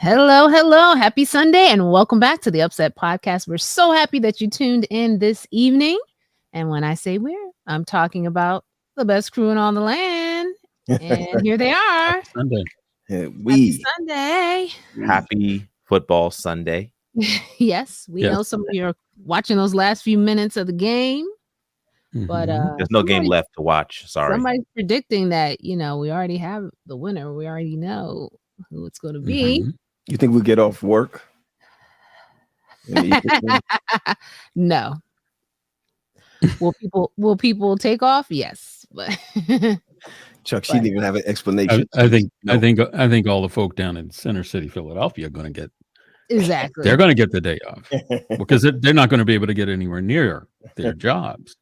Hello, hello. Happy Sunday and welcome back to the UpSet podcast. We're so happy that you tuned in this evening. And when I say we're, I'm talking about the best crew in all the land. And here they are. Happy Sunday. Happy Sunday. Happy football Sunday. Yes, we know some of you are watching those last few minutes of the game. But there's no game left to watch. Sorry. Somebody's predicting that, we already have the winner. We already know who it's going to be. You think we get off work? No. Will people take off? Yes, but Chuck, she didn't even have an explanation. I think all the folk down in Center City, Philadelphia, are going to get exactly. They're going to get the day off because they're not going to be able to get anywhere near their jobs.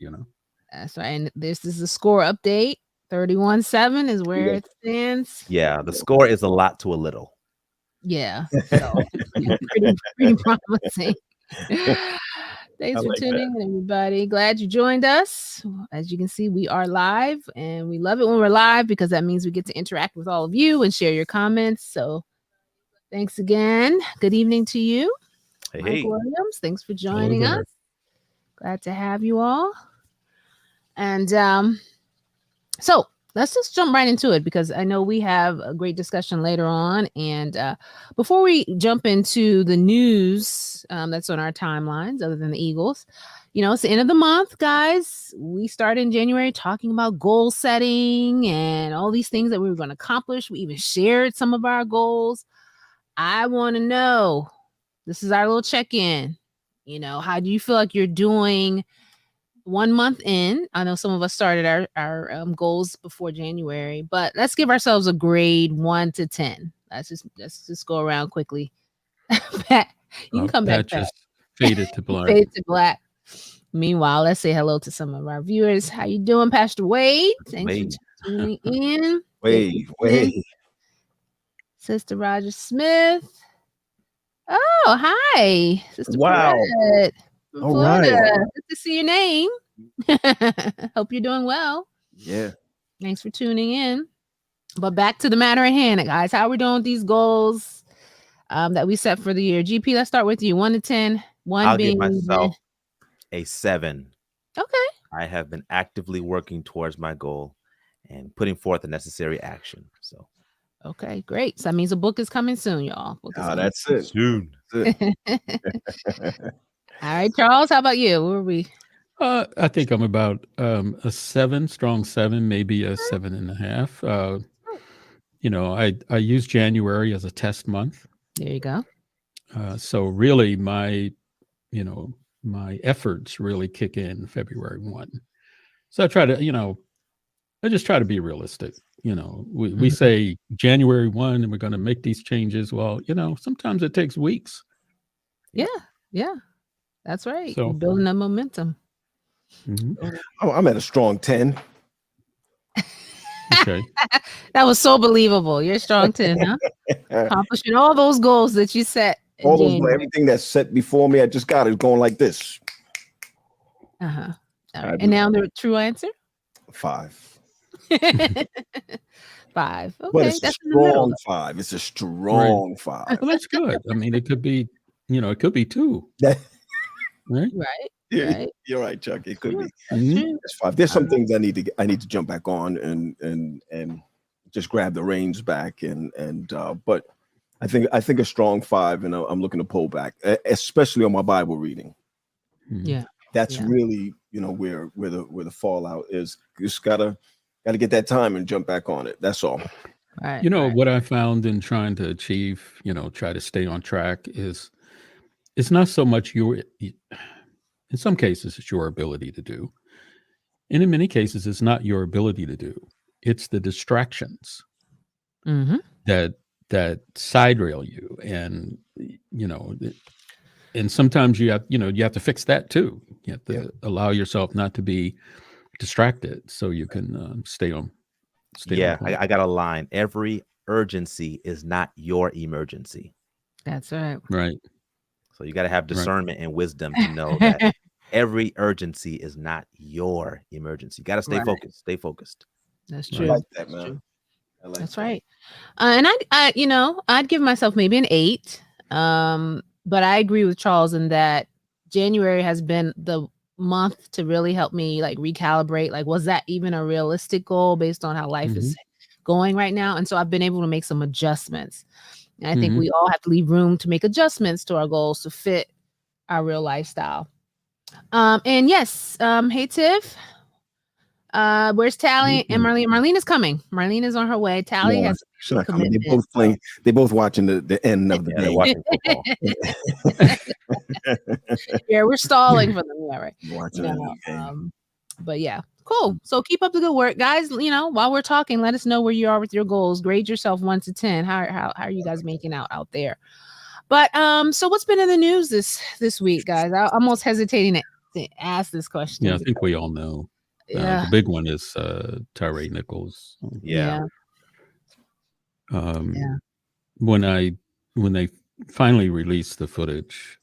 That's right. And this is the score update. 31-7 is where it stands. Yeah, the score is a lot to a little. Yeah, so pretty promising. Thanks for tuning in, everybody. Glad you joined us. As you can see, we are live, and we love it when we're live because that means we get to interact with all of you and share your comments. So thanks again. Good evening to you. Hey. Mike Williams, thanks for joining us. Glad to have you all. And so let's just jump right into it because I know we have a great discussion later on. And before we jump into the news that's on our timelines, other than the Eagles, it's the end of the month, guys. We started in January talking about goal setting and all these things that we were going to accomplish. We even shared some of our goals. I want to know, this is our little check-in. How do you feel like you're doing 1 month in? I know some of us started our goals before January, but let's give ourselves a grade 1 to 10. Let's just go around quickly. Pat, you can come back. Just faded to black. Faded to black. Meanwhile, let's say hello to some of our viewers. How you doing, Pastor Wade? Thanks for tuning in. Wade. Sister Roger Smith. Oh, hi, Sister. Wow. Brett. All right. Good to see your name. Hope you're doing well. Yeah. Thanks for tuning in. But back to the matter at hand, guys. How are we doing with these goals that we set for the year? GP, let's start with you. 1 to 10. I'll give myself a 7. Okay. I have been actively working towards my goal and putting forth the necessary action. So. Okay, great. So that means a book is coming soon, y'all. That's it. Soon. All right, Charles, how about you? Where are we? I think I'm about a 7, strong 7, maybe a 7.5. I use January as a test month. There you go. So really my efforts really kick in February 1. So I try to, I just try to be realistic. We say January 1 and we're going to make these changes. Well, sometimes it takes weeks. Yeah. That's right. So, you're building that momentum. I'm at a strong 10. Okay. That was so believable. You're a strong 10, huh? Accomplishing all those goals that you set. Everything that's set before me, I just got it going like this. Uh-huh. All right. And now the true answer? 5. 5. Okay. But it's a strong 5. It's a strong 5. Well, that's good. I mean, it could be, it could be 2. Right. Yeah, you're right, Chuck. It could be. Mm-hmm. It's 5. There's some things I need to jump back on and just grab the reins back but I think a strong 5, and I'm looking to pull back, especially on my Bible reading. Yeah, that's really where the fallout is. You just gotta get that time and jump back on it. That's all. Right. What I found in trying to achieve, try to stay on track is it's not so much in some cases it's your ability to do, and in many cases it's not your ability to do. It's the distractions that side rail you, and and sometimes you have to fix that too. You have to allow yourself not to be distracted so you can stay on. I got a line. Every urgency is not your emergency. That's right. Right. So you got to have discernment and wisdom to know that every urgency is not your emergency. You got to stay focused. Stay focused. That's true. I like that, man. like That's that. right. And I'd give myself maybe an 8. But I agree with Charles in that January has been the month to really help me like recalibrate. Like, was that even a realistic goal based on how life is going right now? And so I've been able to make some adjustments. And I think we all have to leave room to make adjustments to our goals to fit our real lifestyle. And yes, hey Tiff. Where's Tally and Marlene? Marlene is coming. Marlene is on her way. Tally No, has she's not coming. commitment. They both playing. They both watching the end of the Yeah, they're game. watching football. Yeah, we're stalling for them. Yeah, right. Watching the end of the game. But yeah, cool. So keep up the good work, guys. While we're talking, let us know where you are with your goals. Grade yourself 1 to 10. How are you guys making out there? But so what's been in the news this week, guys? I'm almost hesitating to ask this question. Yeah, I think we all know. Yeah. The big one is Tyree Nichols. Yeah. When they finally released the footage,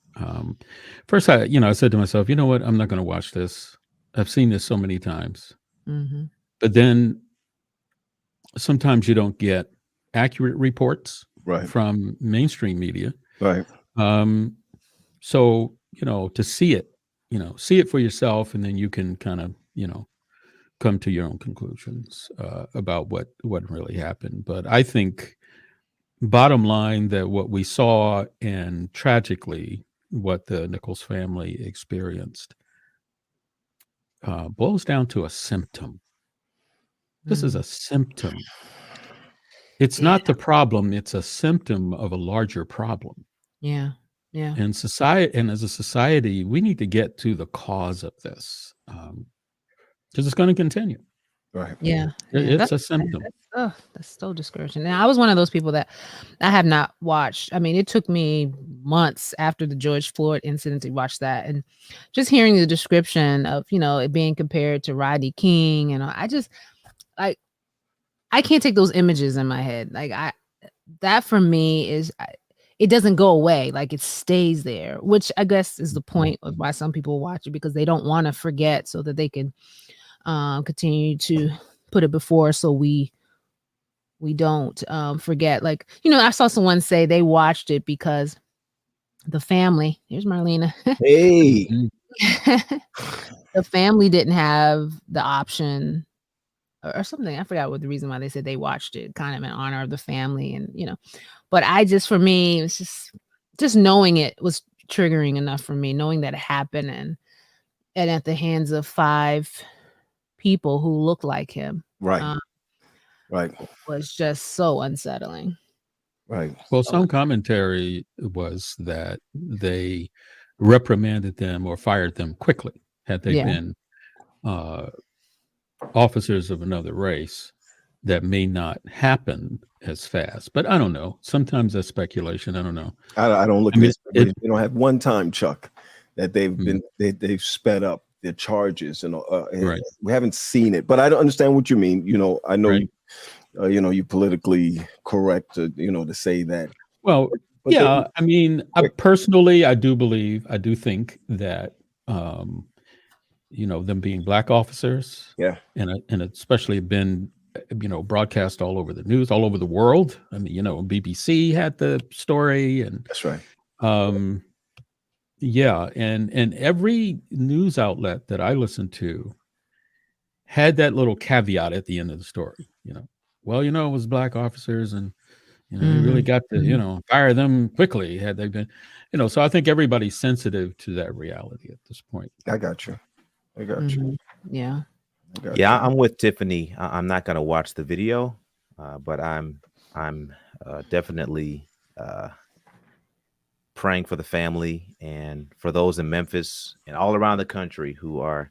first I said to myself, you know what, I'm not going to watch this. I've seen this so many times. But then sometimes you don't get accurate reports from mainstream media. Right. So, to see it for yourself, and then you can kind of, come to your own conclusions about what really happened. But I think bottom line that what we saw, and tragically what the Nichols family experienced, boils down to a symptom. This is a symptom. It's not the problem. It's a symptom of a larger problem. Yeah. Yeah. And as a society, we need to get to the cause of this, because it's going to continue. Right. Yeah. It's a symptom. That's so discouraging. And I was one of those people that I have not watched. I mean, it took me months after the George Floyd incident to watch that, and just hearing the description of it being compared to Rodney King, and I just I can't take those images in my head. Like that for me is. It doesn't go away, like it stays there, which I guess is the point of why some people watch it, because they don't want to forget, so that they can continue to put it before, so we don't forget. Like, I saw someone say they watched it because the family, here's Marlena. Hey. The family didn't have the option or something. I forgot what the reason why they said they watched it, kind of in honor of the family, and but for me, it was just knowing it was triggering enough for me, knowing that it happened and at the hands of 5 people who look like him. Right. Was just so unsettling. Right. Well, some commentary was that they reprimanded them or fired them quickly had they been officers of another race. That may not happen as fast, but I don't know. Sometimes that's speculation. I don't know. I don't look at this. They don't have one time, Chuck, that they've sped up their charges, and we haven't seen it. But I don't understand what you mean. I know you're politically correct to say that. Well, but I mean, personally, I do think that them being Black officers, and especially been broadcast all over the news, all over the world. I mean, BBC had the story, and that's right. And every news outlet that I listened to had that little caveat at the end of the story. It was Black officers, and they really got to fire them quickly had they been, So I think everybody's sensitive to that reality at this point. I got you. Yeah. Yeah, I'm with Tiffany. I'm not going to watch the video, but I'm definitely praying for the family and for those in Memphis and all around the country who are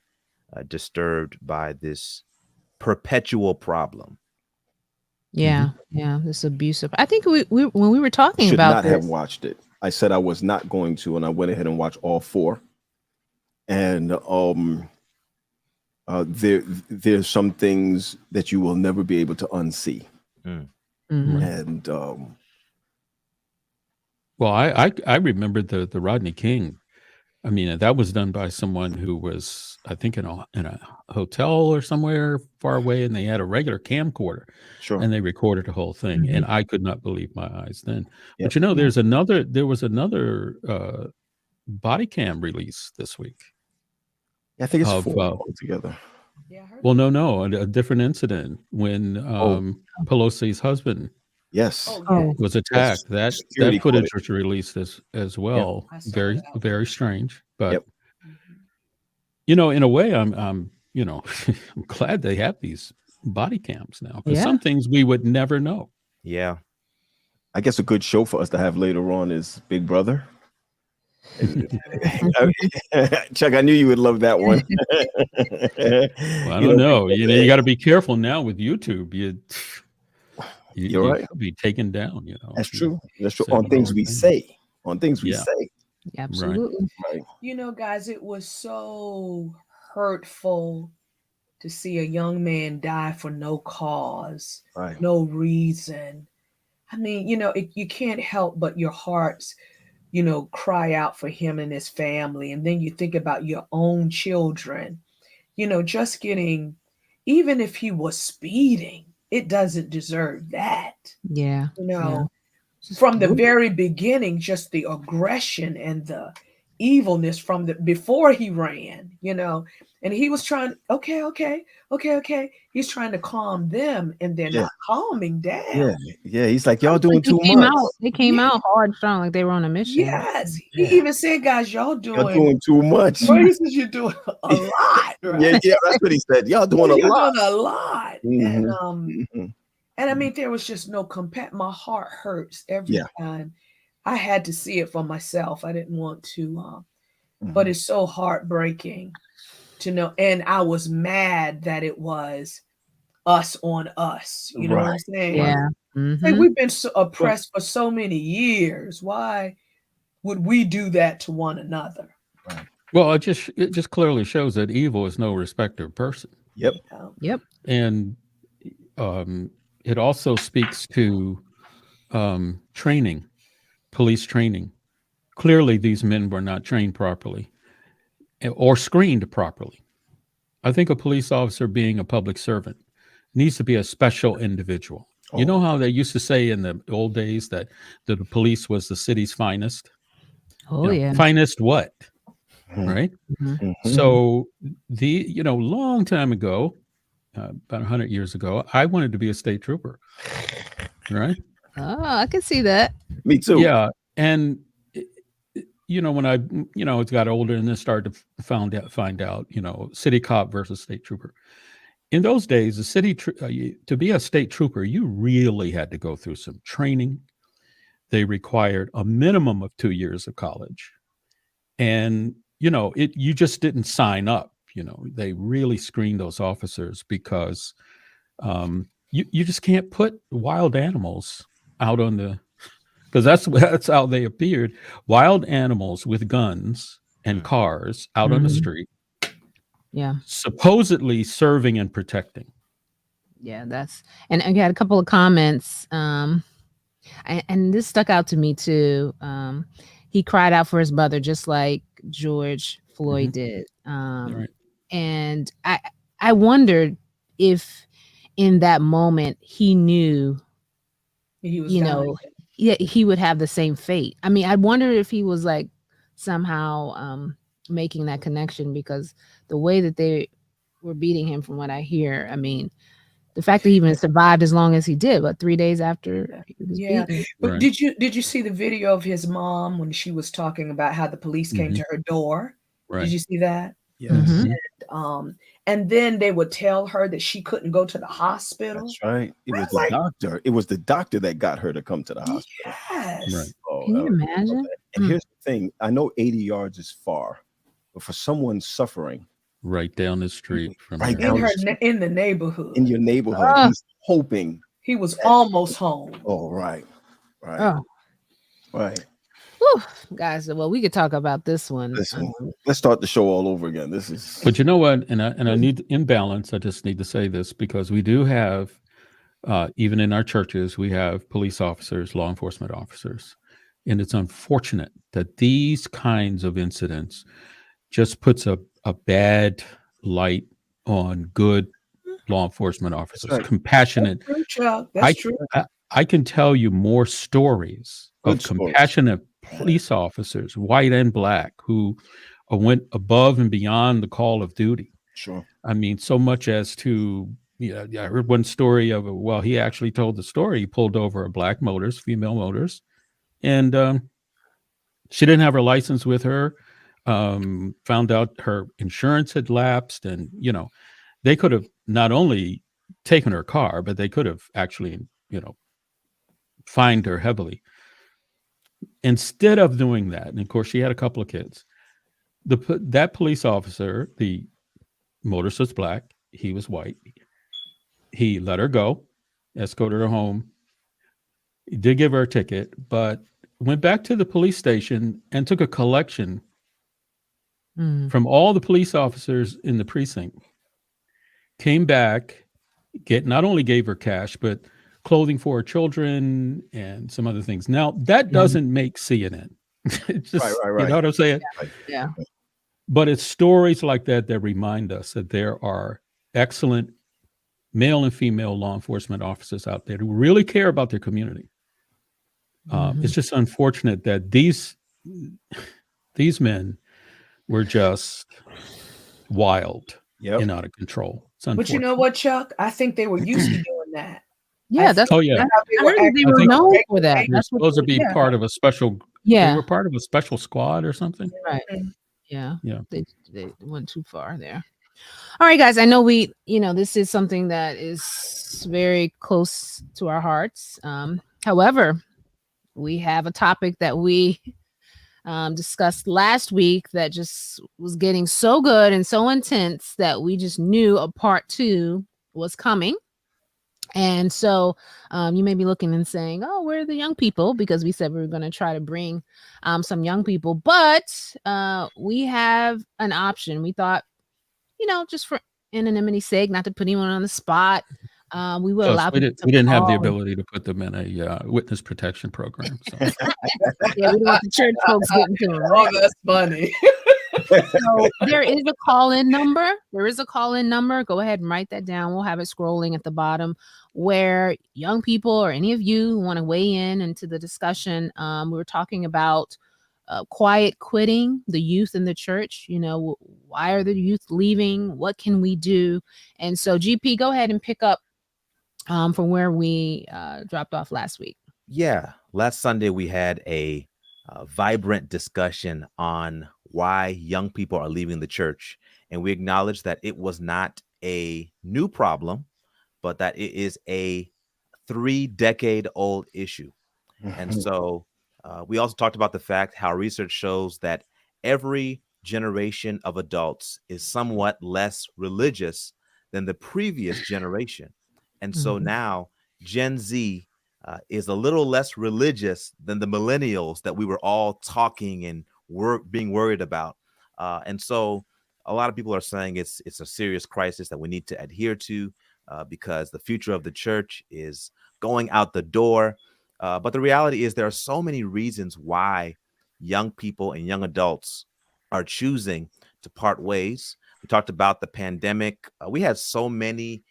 disturbed by this perpetual problem. Yeah, this abusive. I think we when we were talking should about not this, have watched it. I said I was not going to, and I went ahead and watched all 4. And there's some things that you will never be able to unsee. And well, I remember the Rodney King I mean, that was done by someone who was, I think, in a hotel or somewhere far away, and they had a regular camcorder, Sure. and they recorded the whole thing. Mhm. And I could not believe my eyes then. Yep. But you know, Yeah. there was another body cam release this week. I think it's Of, 4 altogether. Yeah, I heard Well, no, a different incident when Pelosi's husband Yes. Oh, Oh. yeah. was attacked. That Security footage footage. was released as well. I saw Very that one. very strange. But Yep. Mhm. you know, in a way, I'm you know, I'm glad they have these body cams now, because Yeah. some things we would never know. Yeah. I guess a good show for us to have later on is Big Brother. Chuck, I knew you would love that one. Well, I don't know. You know, you got to be careful now with YouTube. You right. could be taken down. You know, That's true. That's true. Say On the things wrong we thing. say. On things we Yeah. say. Absolutely. Right. You know, guys, it was so hurtful to see a young man die for no cause, Right. no reason. I mean, you know, you can't help but your hearts, you know, cry out for him and his family. And then you think about your own children, you know, just getting, even if he was speeding, it doesn't deserve that. Yeah. You know, Just from the brutal. very beginning, just the aggression and the evilness from the before he ran, you know, and he was trying, okay. He's trying to calm them, and they're Yeah. not calming down. Yeah. Yeah. He's like, y'all doing Like, too they came much. out. They came Yeah. out hard, strong, like they were on a mission. Yes, Yeah. he even said, guys, y'all Y'all doing doing too much. praises, you're doing a lot, right? Yeah, that's what he said. Y'all doing a You're lot. doing a lot. And Mhm. Mhm. and I mean, there was just no my heart hurts every Yeah. time. I had to see it for myself. I didn't want to, but Mhm. it's so heartbreaking to know. And I was mad that it was us on us. You know what I'm Right. saying? Yeah. Hey, Mhm. we've been so oppressed for so many years. Why would we do that to one another? Well, it just clearly shows that evil is no respecter of person. Yep. Yep. And it also speaks to training, police training. Clearly, these men were not trained properly or screened properly. I think a police officer, being a public servant, needs to be a special individual. You know how they used to say in the old days that the police was the city's finest? Oh yeah. Finest what? Mhm. Right? Mhm. Mhm. So long time ago, about 100 years ago, I wanted to be a state trooper. Right? Oh, I can see that. Me too. Yeah. And when I got older and then started to find out, city cop versus state trooper. In those days, to be a state trooper, you really had to go through some training. They required a minimum of 2 years of college. And, you just didn't sign up. They really screened those officers because you just can't put wild animals out on the, because that's how they appeared. Wild animals with guns and cars out on the Mhm. street, Yeah. supposedly serving and protecting. Yeah, and I got a couple of comments. And this stuck out to me too. He cried out for his brother just like George Floyd did. Right. And I wondered if in that moment he knew, He was you dying. know, he would have the same fate. I mean, I wonder if he was like somehow making that connection, because the way that they were beating him, from what I hear, I mean, the fact that he even survived as long as he did, but 3 days after he was Yeah. beaten. But Right. did you see the video of his mom when she was talking about how the police came to her door? Right. Did you see that? Yes. Mhm. And then they would tell her that she couldn't go to the hospital. That's right. It was That's the like- doctor. It was the doctor that got her to come to the hospital. Yes. Right. Oh, Can you that was- imagine? And Mm. here's the thing. I know 80 yards is far, but for someone suffering Right down the street from Right there. down In the neighborhood. in your neighborhood, Ah. he's hoping. He was almost home. Oh, right. Oh, Right. whew, guys. Well, we could talk about this one. Listen, let's start the show all over again. This is But you know what? And I need in balance. I just need to say this because we do have, even in our churches, we have police officers, law enforcement officers, And it's unfortunate that these kinds of incidents just puts a bad light on good law enforcement officers, right. compassionate. True, Chuck. I, That's true. I can tell you more stories Good of stories. compassionate police officers, white and black, who went above and beyond the call of duty. Sure. I mean, so much as to, I heard one story of, well, he actually told the story. He pulled over a black motorist, female motorist, and she didn't have her license with her. Found out her insurance had lapsed, and they could have not only taken her car, but they could have actually, fined her heavily. Instead of doing that, and of course she had a couple of kids, that police officer, the motorist was black, he was white. He let her go, escorted her home. He did give her a ticket, but went back to the police station and took a collection from all the police officers in the precinct. Came back, not only gave her cash, but clothing for her children and some other things. Now, that doesn't make CNN. It's just, Right. you know what I'm saying? Yeah. But it's stories like that that remind us that there are excellent male and female law enforcement officers out there who really care about their community. It's just unfortunate that these men were just wild and out of control. But you know what, Chuck? I think they were used to doing that. Yeah, that's Oh yeah. I heard they were known for that. They're supposed to be part of a special. Yeah. They were part of a special squad or something. Right. Yeah. Yeah. They went too far there. All right, guys. I know this is something that is very close to our hearts. However, we have a topic that we discussed last week that just was getting so good and so intense that we just knew a part 2 was coming. And so you may be looking and saying, oh, where are the young people? Because we said we were going to try to bring some young people. But we have an option. We thought, just for anonymity's sake, not to put anyone on the spot, we will allow we didn't have the ability to put them in a witness protection program. So. Yeah, we don't want the church folks getting to them. Oh, that's funny. So there is a call-in number. Go ahead and write that down. We'll have it scrolling at the bottom, where young people or any of you who want to weigh in into the discussion. We were talking about quiet quitting, the youth in the church. Why are the youth leaving? What can we do? And so, GP, go ahead and pick up from where we dropped off last week. Yeah, last Sunday we had a vibrant discussion on why young people are leaving the church. And we acknowledged that it was not a new problem, but that it is a 3-decade-old issue. And so we also talked about the fact how research shows that every generation of adults is somewhat less religious than the previous generation. And so now Gen Z is a little less religious than the millennials that we were all talking and being worried about. And so a lot of people are saying it's a serious crisis that we need to adhere to because the future of the church is going out the door. But the reality is there are so many reasons why young people and young adults are choosing to part ways. We talked about the pandemic. We had so many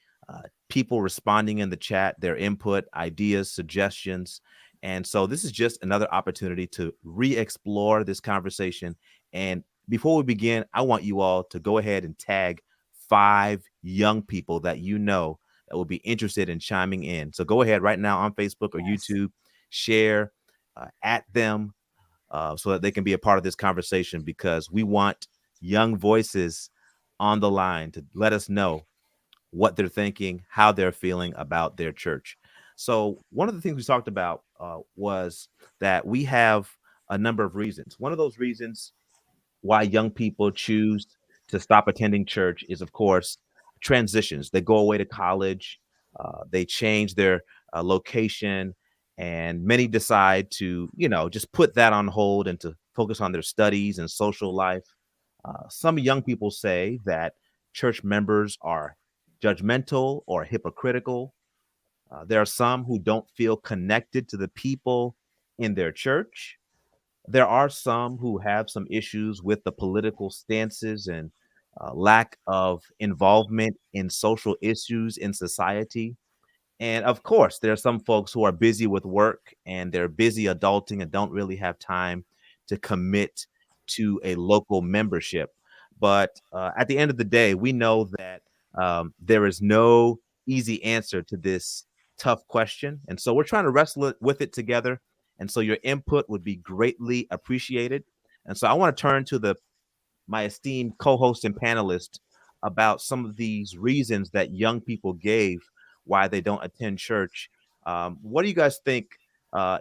people responding in the chat, their input, ideas, suggestions. And so this is just another opportunity to re-explore this conversation. And before we begin, I want you all to go ahead and tag 5 young people that you know that will be interested in chiming in. So go ahead right now on Facebook or YouTube, share at them so that they can be a part of this conversation, because we want young voices on the line to let us know what they're thinking, how they're feeling about their church. So one of the things we talked about was that we have a number of reasons. One of those reasons why young people choose to stop attending church is, of course, transitions. They go away to college, they change their location, and many decide to, just put that on hold and to focus on their studies and social life. Some young people say that church members are judgmental or hypocritical. There are some who don't feel connected to the people in their church. There are some who have some issues with the political stances and lack of involvement in social issues in society. And of course, there are some folks who are busy with work and they're busy adulting and don't really have time to commit to a local membership. But at the end of the day, we know that there is no easy answer to this tough question. And so we're trying to wrestle with it together. And so your input would be greatly appreciated. And so I want to turn to my esteemed co-host and panelist about some of these reasons that young people gave why they don't attend church. What do you guys think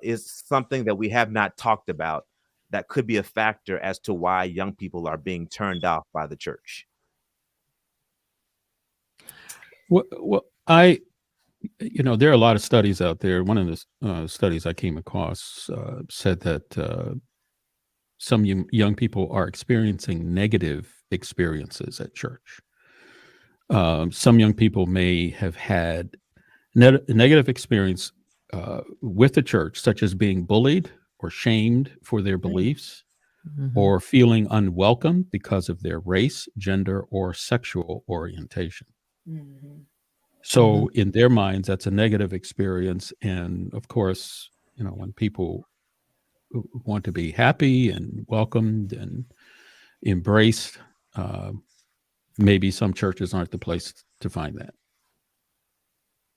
is something that we have not talked about that could be a factor as to why young people are being turned off by the church? Well, there are a lot of studies out there. One of the studies I came across said that some young people are experiencing negative experiences at church. Some young people may have had negative experience with the church, such as being bullied or shamed for their beliefs, or feeling unwelcome because of their race, gender, or sexual orientation. So in their minds, that's a negative experience. And of course, when people want to be happy and welcomed and embraced, maybe some churches aren't the place to find that.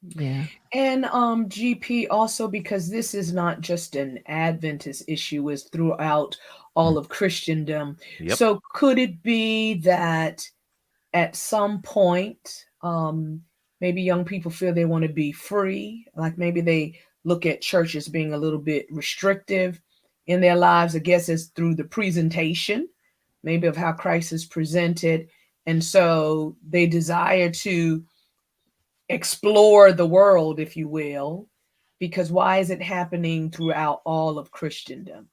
Yeah. And GP, also because this is not just an Adventist issue, is throughout all of Christendom. Yep. So could it be that at some point, maybe young people feel they want to be free, like maybe they look at church as being a little bit restrictive in their lives? I guess it's through the presentation, maybe of how Christ is presented. And so they desire to explore the world, if you will, because why is it happening throughout all of Christendom?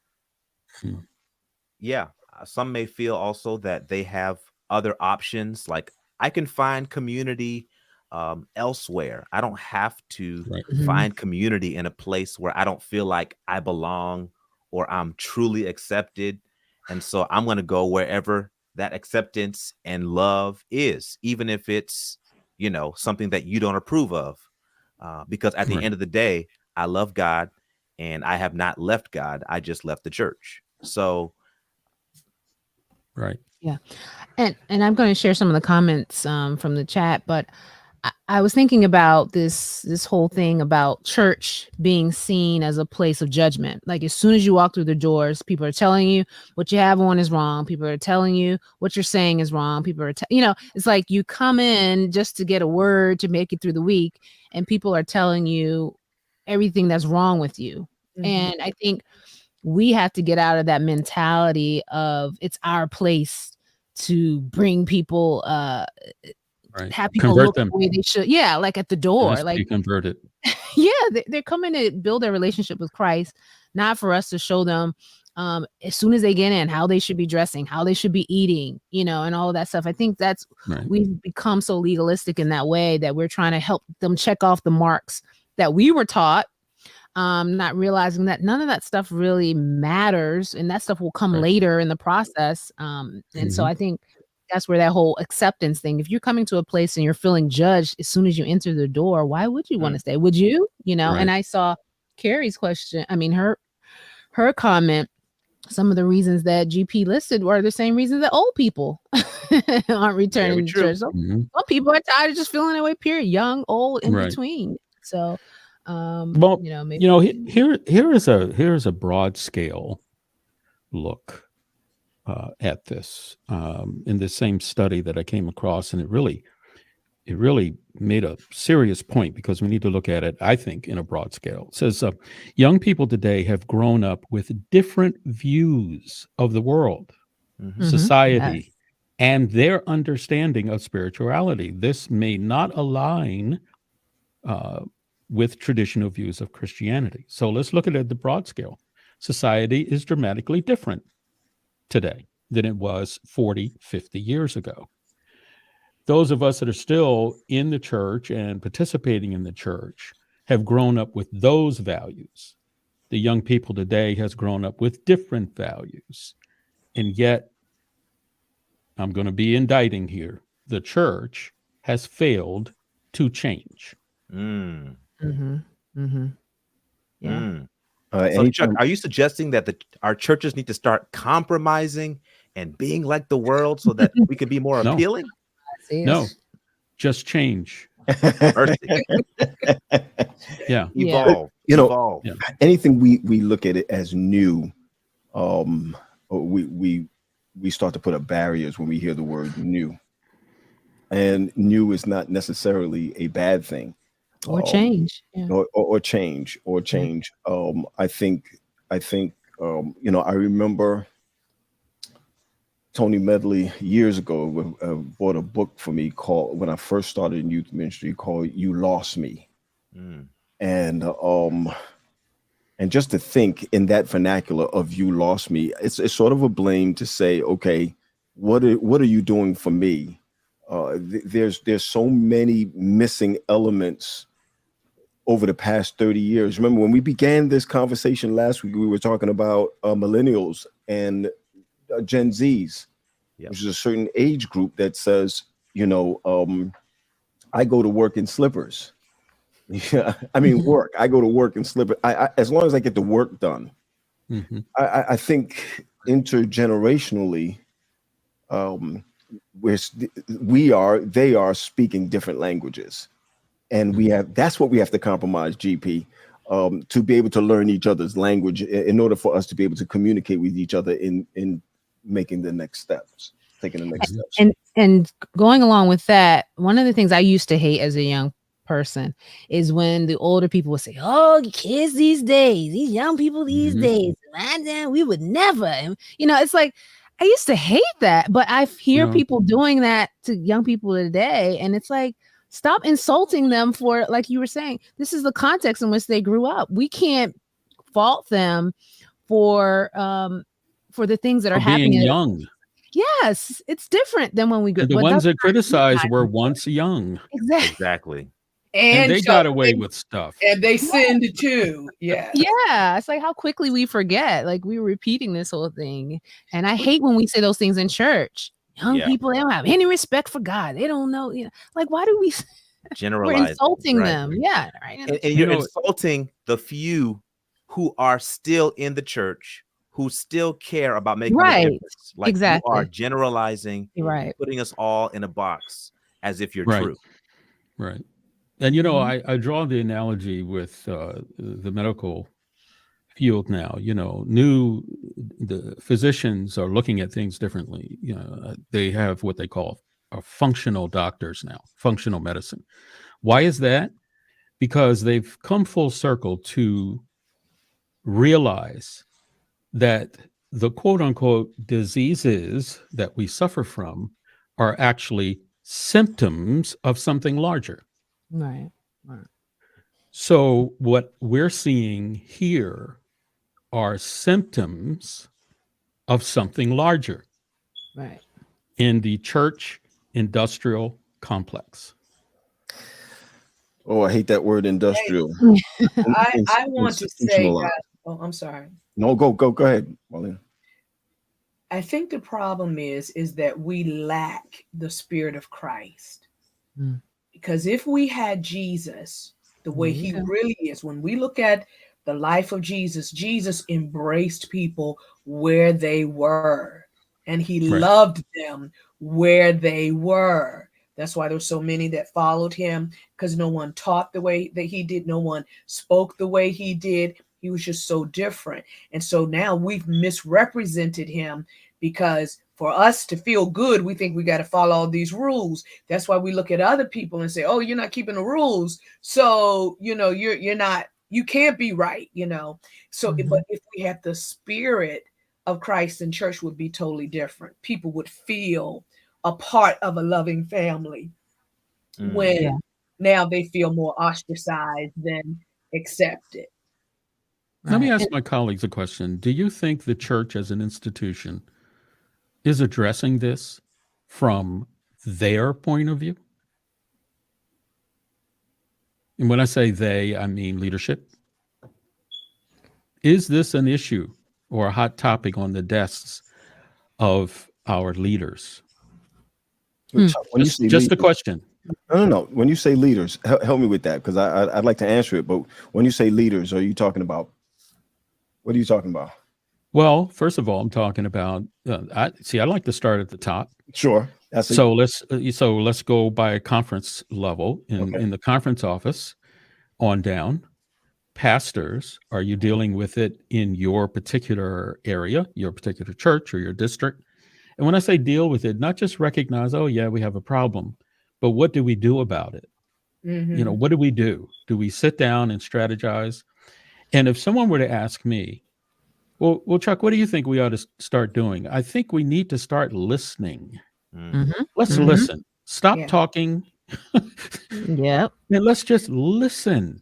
Yeah. Some may feel also that they have other options. Like, I can find community elsewhere. I don't have to find community in a place where I don't feel like I belong or I'm truly accepted. And so I'm going to go wherever that acceptance and love is, even if it's, something that you don't approve of. Because at the end of the day, I love God and I have not left God. I just left the church. So. Right. Yeah. And I'm going to share some of the comments from the chat, but I was thinking about this whole thing about church being seen as a place of judgment. Like, as soon as you walk through the doors, people are telling you what you have on is wrong. People are telling you what you're saying is wrong. People are, it's like you come in just to get a word to make it through the week, and people are telling you everything that's wrong with you. And I think we have to get out of that mentality of it's our place to bring people, have people convert look them the way they should. Yeah, like at the door, like be converted. yeah, they're coming to build their relationship with Christ, not for us to show them as soon as they get in how they should be dressing, how they should be eating, and all of that stuff. I think that's we've become so legalistic in that way that we're trying to help them check off the marks that we were taught, not realizing that none of that stuff really matters, and that stuff will come later in the process. And so I think that's where that whole acceptance thing, if you're coming to a place and you're feeling judged as soon as you enter the door, why would you want to stay? Would you? And I saw Carrie's question. I mean, her comment, some of the reasons that GP listed were the same reasons that old people aren't returning to church. So some people are tired of just feeling that way, period. Young, old, in between. So maybe here is a broad scale look at this in the same study that I came across, and it really made a serious point, because we need to look at it, I think, in a broad scale. It says young people today have grown up with different views of the world, society, and their understanding of spirituality. This may not align with traditional views of Christianity. So let's look at it at the broad scale. Society is dramatically different today than it was 40, 50 years ago. Those of us that are still in the church and participating in the church have grown up with those values. the young people today has grown up with different values. And yet, I'm going to be indicting here. The church has failed to change. Mm, Mm-hmm. Mm-hmm. Yeah. mm. So, Chuck, Anytime, are you suggesting that our churches need to start compromising and being like the world so that we can be more No. appealing? I see it. No, just change. Mercy. Yeah. Yeah. Evolve. you know, Evolve. Yeah. anything we look at it as new, we start to put up barriers when we hear the word new, and new is not necessarily a bad thing. Or change. Yeah. Or change or change. I think I remember Tony Medley years ago bought a book for me called, when I first started in youth ministry, called "You Lost Me," Mm, and just to think in that vernacular of "you lost me," it's sort of a blame to say, okay, what are you doing for me? There's so many missing elements over the past 30 years. Remember when we began this conversation last week, we were talking about millennials and Gen Zs, Yep. which is a certain age group that says, I go to work in slippers. Yeah, I mean, work. I go to work in slippers. As long as I get the work done. Mhm. I think intergenerationally, they are speaking different languages, and that's what we have to compromise, GP, to be able to learn each other's language in order for us to be able to communicate with each other in making the next steps, taking the next steps. And going along with that, one of the things I used to hate as a young person is when the older people would say, "Oh, kids these days, these young people these Mhm. days, man, we would never." And, it's like I used to hate that, but I hear Yeah. people doing that to young people today, and it's like, stop insulting them for, like you were saying, this is the context in which they grew up. We can't fault them for the things that are For being happening. young. Yes, it's different than when we grew. And the But ones that's that not criticize time. were once young. Exactly. Exactly. And they so got away with stuff. and they sinned too. Yeah. Yeah, it's like how quickly we forget. Like we were repeating this whole thing, and I hate when we say those things in church. Young Yeah. people, they don't have any respect for God. They don't know. Like why do we? We're Generalize. insulting Right. them. Yeah, right. And you're insulting the few who are still in the church, who still care about making a Right. difference. Like you are Exactly. generalizing, You're right. putting us all in a box as if you're Right. true. Right. And, Mhm. I draw the analogy with the medical field now. The physicians are looking at things differently. They have what they call functional doctors now, functional medicine. Why is that? Because they've come full circle to realize that the quote unquote diseases that we suffer from are actually symptoms of something larger. Right. Right. So, what we're seeing here are symptoms of something larger Right. in the church industrial complex. Oh, I hate that word, industrial. I want to say, Institutionalized. oh, I'm sorry. No, go ahead, Marlene. I think the problem is that we lack the spirit of Christ. Mm. Because if we had Jesus the way There you he go. really is, when we look at the life of Jesus, Jesus embraced people where they were, and he Right. loved them where they were. That's why there's so many that followed him, because no one taught the way that he did, no one spoke the way he did. He was just so different. And so now we've misrepresented him, because for us to feel good, we think we got to follow all these rules. That's why we look at other people and say, "Oh, you're not keeping the rules, so you're not, you can't be right." So, but if we had the spirit of Christ, in church would be totally different. People would feel a part of a loving family, when Yeah. now they feel more ostracized than accepted. Let me Right. ask my colleagues a question. Do you think the church as an institution is addressing this from their point of view? And when I say they, I mean leadership. is this an issue or a hot topic on the desks of our leaders? When you say Just a leaders, question. no. When you say leaders, help me with that, because I'd like to answer it. But when you say leaders, are you talking about, what are you talking about? Well, first of all, I'm talking about. I like to start at the top. Sure. So let's go by conference level in the conference office on down. Pastors, are you dealing with it in your particular area, your particular church or your district? And when I say deal with it, not just recognize, oh yeah, we have a problem, but what do we do about it? Mhm. What do we do? Do we sit down and strategize? And if someone were to ask me, well, Chuck, what do you think we ought to start doing? I think we need to start listening. Let's listen. Stop Yeah. talking. Yep. And let's just listen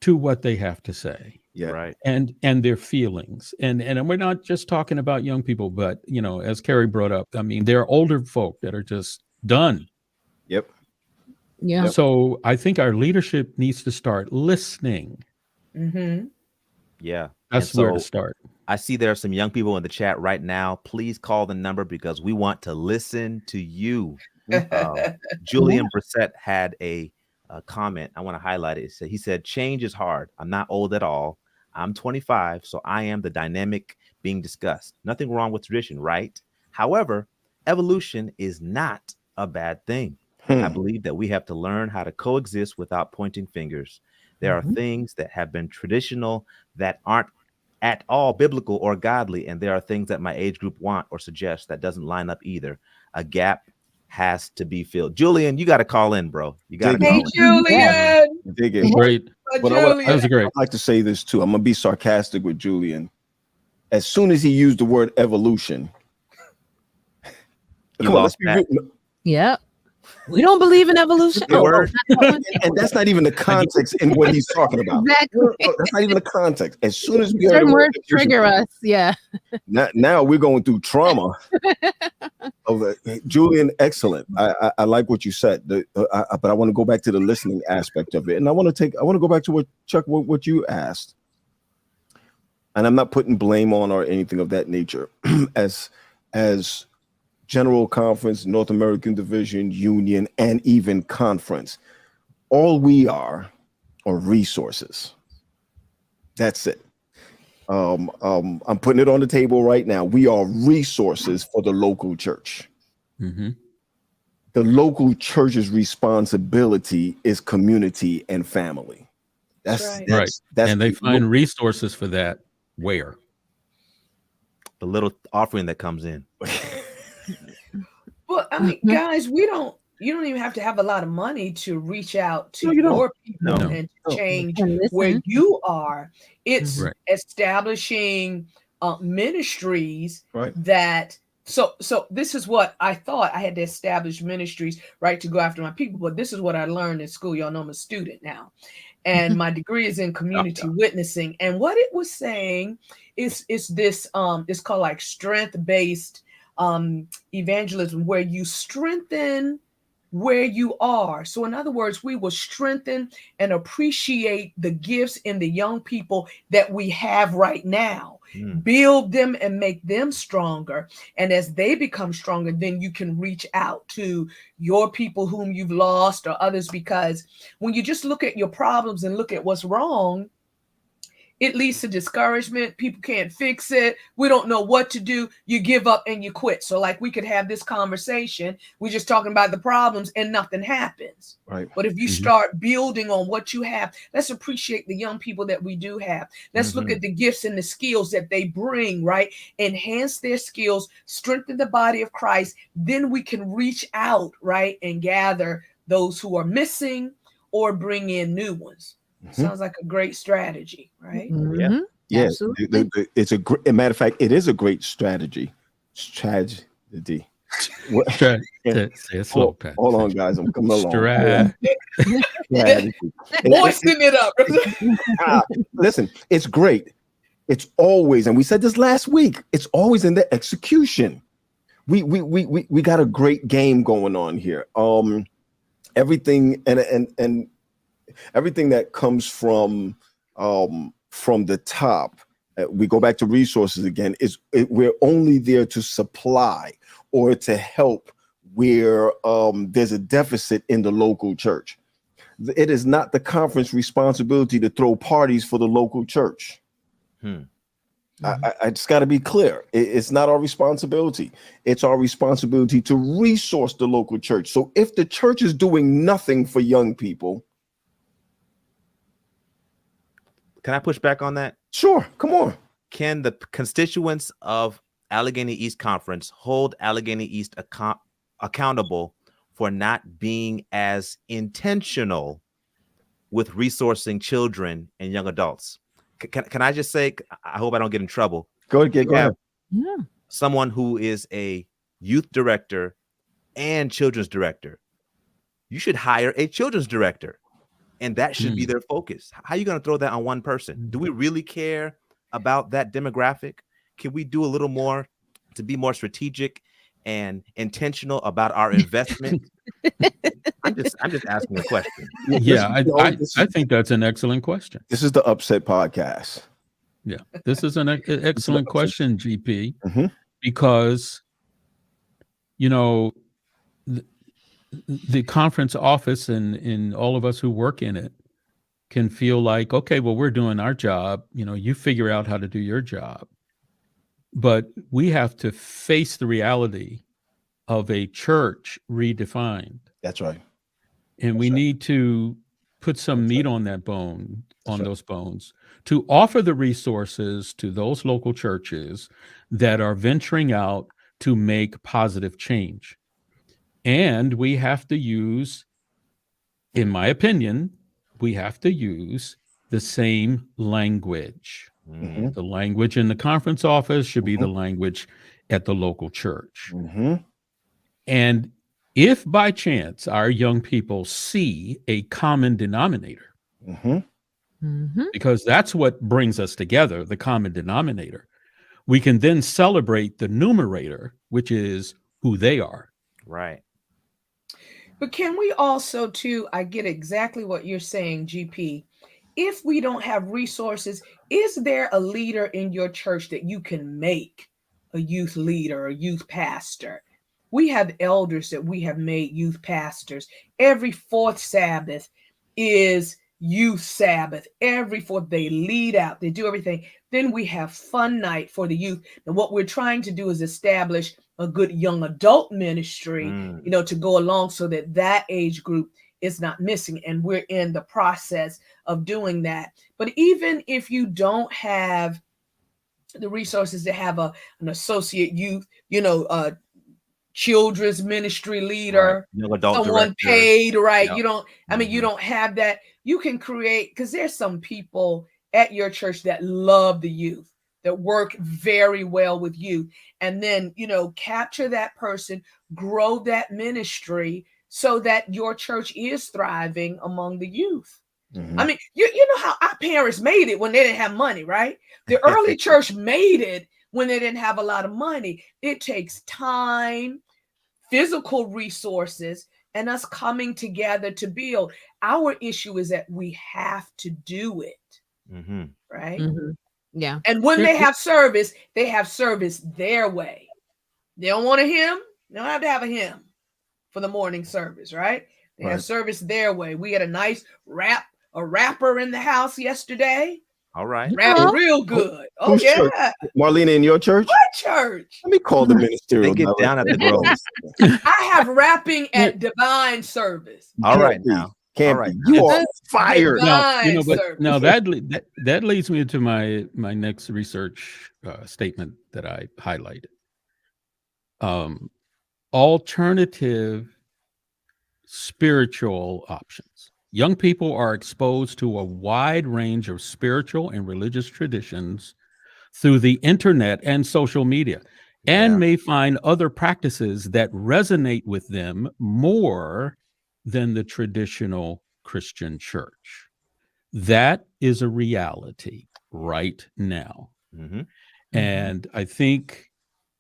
to what they have to say. Yeah. Right. And their feelings. And we're not just talking about young people, but as Carrie brought up, I mean, there are older folk that are just done. Yep. Yeah. So I think our leadership needs to start listening. Mm-hmm. Yeah. That's where to start. I see there are some young people in the chat right now. Please call the number because we want to listen to you. Julian Brissett had a comment. I want to highlight it. He said, change is hard. I'm not old at all. I'm 25, so I am the dynamic being discussed. Nothing wrong with tradition, right? However, evolution is not a bad thing. I believe that we have to learn how to coexist without pointing fingers. There are things that have been traditional that aren't at all biblical or godly, and there are things that my age group want or suggest that doesn't line up either. A gap has to be filled. Julian, you got to call in, bro. You got to call Hey, in. Julian. Dig it. Great. But Julian. That was great. I'd like to say this too. I'm gonna be sarcastic with Julian. As soon as he used the word evolution, You lost that. Yep. We don't believe in evolution. The word. And that's not even the context in what he's talking about. Exactly. That's not even the context. As soon as we heard Certain the word words trigger us. Yeah. now we're going through trauma. Julian, excellent. I like what you said. But I want to go back to the listening aspect of it, and I want to go back to what Chuck, what you asked. And I'm not putting blame on or anything of that nature. as General Conference, North American Division, Union, and even Conference, all we are resources. That's it. I'm putting it on the table right now. We are resources for the local church. Mm-hmm. The local church's responsibility is community and family. That's and they find resources for that where? The little offering that comes in. Well, I mean, guys, you don't even have to have a lot of money to reach out to your people and to change where you are. It's establishing ministries that so this is what I thought. I had to establish ministries, right, to go after my people. But this is what I learned in school. Y'all know I'm a student now. And my degree is in community witnessing. And what it was saying is this it's called like strength-based evangelism, where you strengthen where you are. So in other words, we will strengthen and appreciate the gifts in the young people that we have right now, build them and make them stronger. And as they become stronger, then you can reach out to your people whom you've lost or others, because when you just look at your problems and look at what's wrong, it leads to discouragement. People can't fix it. We don't know what to do. You give up and you quit. So like we could have this conversation. We're just talking about the problems and nothing happens. Right. But if you start building on what you have, let's appreciate the young people that we do have. Let's look at the gifts and the skills that they bring, right? Enhance their skills, strengthen the body of Christ. Then we can reach out, right? And gather those who are missing or bring in new ones. Sounds like a great strategy, right? Yeah, absolutely. It's a matter of fact, it is a great strategy. Say it slow, Pat. Hold on, guys. I'm coming along. Voicing it up. Listen, it's great. It's always, and we said this last week, it's always in the execution. We got a great game going on here. Everything and everything that comes from the top we go back to resources again. We're only there to supply or to help where there's a deficit in the local church. It is not the conference responsibility to throw parties for the local church. I just got to be clear. It's not our responsibility. It's our responsibility to resource the local church. So if the church is doing nothing for young people. Can I push back on that? Sure. Come on. Can the constituents of Allegheny East Conference hold Allegheny East accountable for not being as intentional with resourcing children and young adults? Can I just say, I hope I don't get in trouble. Go ahead. Yeah. Someone who is a youth director and children's director. You should hire a children's director, and that should be their focus. How are you going to throw that on one person? Do we really care about that demographic? Can we do a little more to be more strategic and intentional about our investment? I'm just asking a question. Yeah, I think that's an excellent question. This is the UpSet podcast. Yeah, this is an excellent question, GP, Mm-hmm. because, the conference office and all of us who work in it can feel like, okay, well, we're doing our job. You figure out how to do your job. But we have to face the reality of a church redefined. That's right. And we need to put some meat on that bone, those bones, to offer the resources to those local churches that are venturing out to make positive change. And we have to use, in my opinion, the same language. Mm-hmm. The language in the conference office should be the language at the local church. Mm-hmm. And if by chance our young people see a common denominator, because that's what brings us together, the common denominator, we can then celebrate the numerator, which is who they are. Right. But can we also, too, I get exactly what you're saying, GP. If we don't have resources, is there a leader in your church that you can make a youth leader, a youth pastor? We have elders that we have made youth pastors. Every fourth Sabbath is youth Sabbath. Every fourth, they lead out, they do everything. Then we have fun night for the youth. And what we're trying to do is establish a good young adult ministry, to go along so that age group is not missing. And we're in the process of doing that. But even if you don't have the resources to have an associate youth, children's ministry leader, right. Someone director, paid, right? Yep. You don't, you don't have that. You can create, because there's some people at your church that love the youth, that work very well with youth. And then, capture that person, grow that ministry so that your church is thriving among the youth. Mm-hmm. I mean, you know how our parents made it when they didn't have money, right? The early church made it when they didn't have a lot of money. It takes time, physical resources, and us coming together to build. Our issue is that we have to do it, right? Mm-hmm. Yeah. And when they have service their way. They don't want a hymn. They don't have to have a hymn for the morning service, right? They have service their way. We had a nice rapper in the house yesterday. All right. Rap real good. Oh, yeah. Church? Marlena, in your church? What church? Let me call the ministerial. They get down at the Grove. I have rapping at divine service. All right now. Can't All right. be. You are fired. Now that leads me to my next research statement that I highlighted. Alternative spiritual options. Young people are exposed to a wide range of spiritual and religious traditions through the internet and social media, and may find other practices that resonate with them more than the traditional Christian church. That is a reality right now. And I think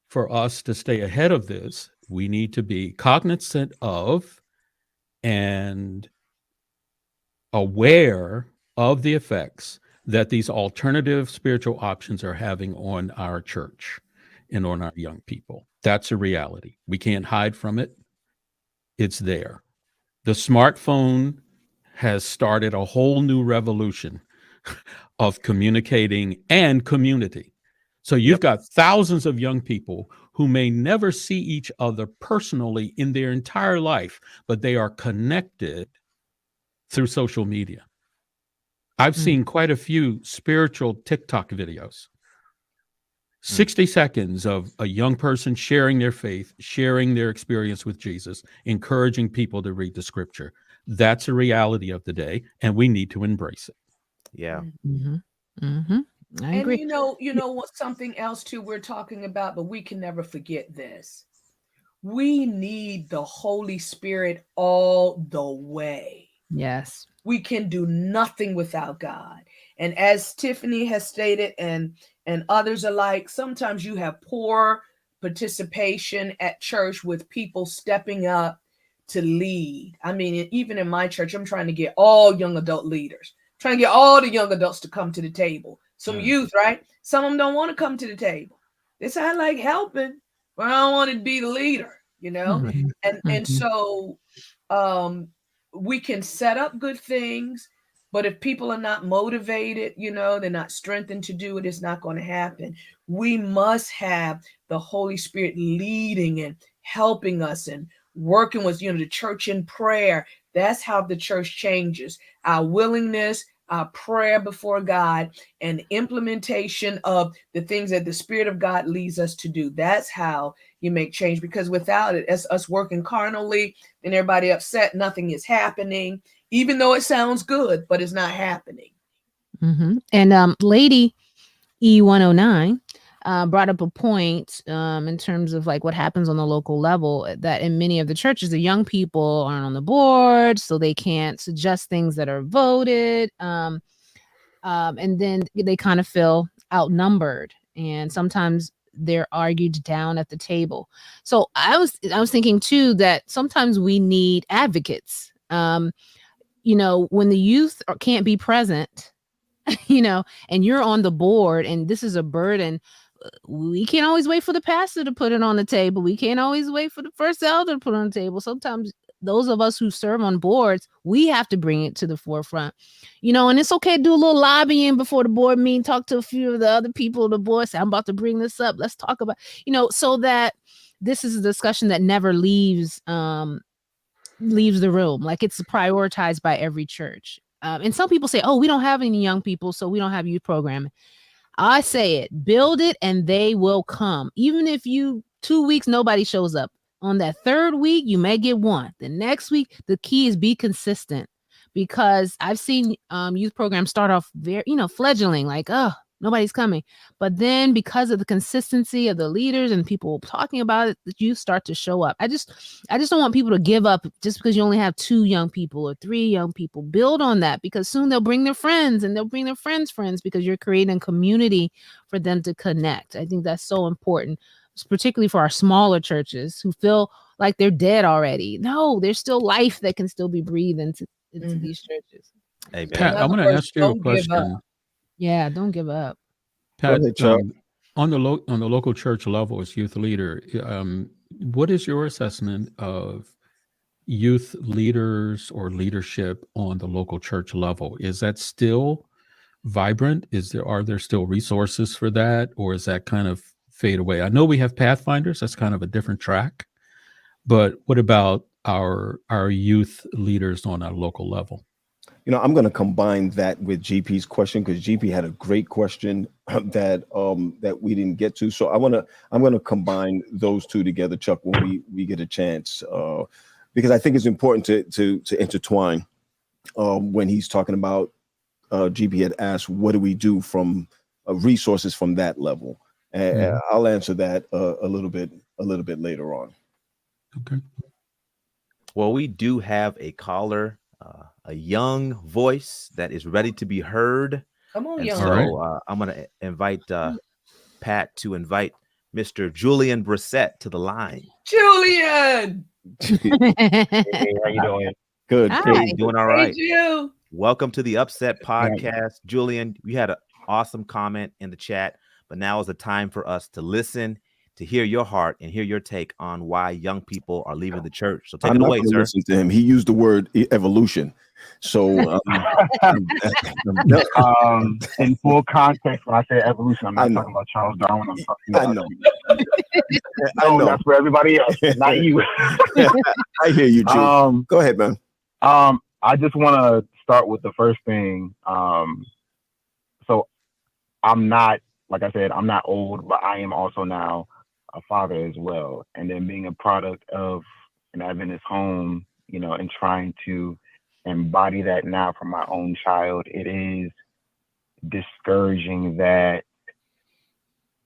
for us to stay ahead of this, we need to be cognizant of and aware of the effects that these alternative spiritual options are having on our church and on our young people. That's a reality. We can't hide from it. It's there. The smartphone has started a whole new revolution of communicating and community. So you've got thousands of young people who may never see each other personally in their entire life, but they are connected through social media. I've seen quite a few spiritual TikTok videos. 60 seconds of a young person sharing their faith, sharing their experience with Jesus, encouraging people to read the scripture. That's a reality of the day, and we need to embrace it. Yeah. I And agree. you know what, something else too we're talking about, but we can never forget this. We need the Holy Spirit all the way. Yes. We can do nothing without God. And as Tiffany has stated, and others alike, sometimes you have poor participation at church with people stepping up to lead. I mean, even in my church, I'm trying to get all young adult leaders, trying to get all the young adults to come to the table. Some youth, right? Some of them don't want to come to the table. They say, I like helping, but I don't want to be the leader, you know? And so we can set up good things, but if people are not motivated, you know, they're not strengthened to do it, it's not going to happen. We must have the Holy Spirit leading and helping us and working with, you know, the church in prayer. That's how the church changes. Our willingness, our prayer before God, and implementation of the things that the Spirit of God leads us to do. That's how you make change, because without it, as us working carnally and everybody upset, nothing is happening, even though it sounds good, but it's not happening. And Lady E109 brought up a point in terms of like what happens on the local level, that in many of the churches, the young people aren't on the board, so they can't suggest things that are voted. And then they kind of feel outnumbered, and sometimes they're argued down at the table. So I was thinking too that sometimes we need advocates. You know, when the youth can't be present, you know, and you're on the board and this is a burden, we can't always wait for the pastor to put it on the table. We can't always wait for the first elder to put it on the table. Sometimes those of us who serve on boards, we have to bring it to the forefront, you know, and it's okay to do a little lobbying before the board meeting, talk to a few of the other people of the board, say, I'm about to bring this up. Let's talk about, you know, so that this is a discussion that never leaves the room. Like it's prioritized by every church. And some people say, oh, we don't have any young people, so we don't have youth programming. I say it, build it and they will come. Even if 2 weeks, nobody shows up. On that third week, you may get one. The next week, the key is be consistent, because I've seen youth programs start off very, you know, fledgling, like, oh, nobody's coming. But then because of the consistency of the leaders and people talking about it, you start to show up. I just don't want people to give up just because you only have 2 young people or 3 young people. Build on that, because soon they'll bring their friends and they'll bring their friends' friends, because you're creating a community for them to connect. I think that's so important, particularly for our smaller churches who feel like they're dead already. No, there's still life that can still be breathed into these churches. Hey, Pat, I want to ask you a question. Yeah, don't give up. Pat, ahead, Chuck. on the local church level as youth leader, what is your assessment of youth leaders or leadership on the local church level? Is that still vibrant? Are there still resources for that, or is that kind of fade away? I know we have Pathfinders, that's kind of a different track, but what about our youth leaders on a local level? You know, I'm going to combine that with GP's question, because GP had a great question that we didn't get to. So I'm going to combine those two together, Chuck, when we get a chance, because I think it's important to intertwine when he's talking about GP had asked, what do we do from resources from that level? And I'll answer that a little bit later on. Okay. Well, we do have a caller, a young voice that is ready to be heard. Come on, And young. so I'm going to invite Pat to invite Mr. Julian Brissett to the line. Julian. Hey, how you doing? Good. Hi. Good. Doing all Hey, right. Jill. Welcome to the UpSet Yeah. podcast. Julian, you had an awesome comment in the chat, but now is the time for us to listen, to hear your heart and hear your take on why young people are leaving the church. So take I'm it not away, going to sir. listen to him. He used the word evolution. So In full context, when I say evolution, I'm I not know. talking about Charles Darwin. I'm talking I about know. no, I know. that's for everybody else, not you. I hear you, Jude. Go ahead, man. I just want to start with the first thing. So I'm not, like I said, I'm not old, but I am also now a father as well. And then being a product of an Adventist home, you know, and trying to embody that now for my own child, it is discouraging that,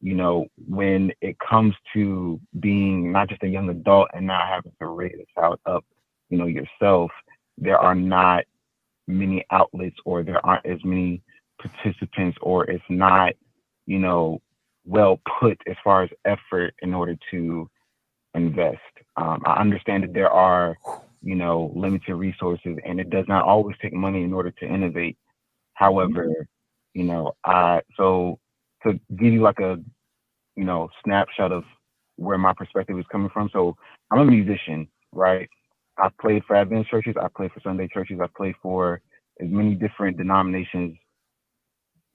you know, when it comes to being not just a young adult and now having to raise a child up, you know, yourself, there are not many outlets or there aren't as many participants or it's not, you know, well put as far as effort in order to invest. I understand that there are, you know, limited resources and it does not always take money in order to innovate. However, you know, so to give you like a, you know, snapshot of where my perspective is coming from. So I'm a musician, right? I've played for Adventist churches, I've played for Sunday churches, I've played for as many different denominations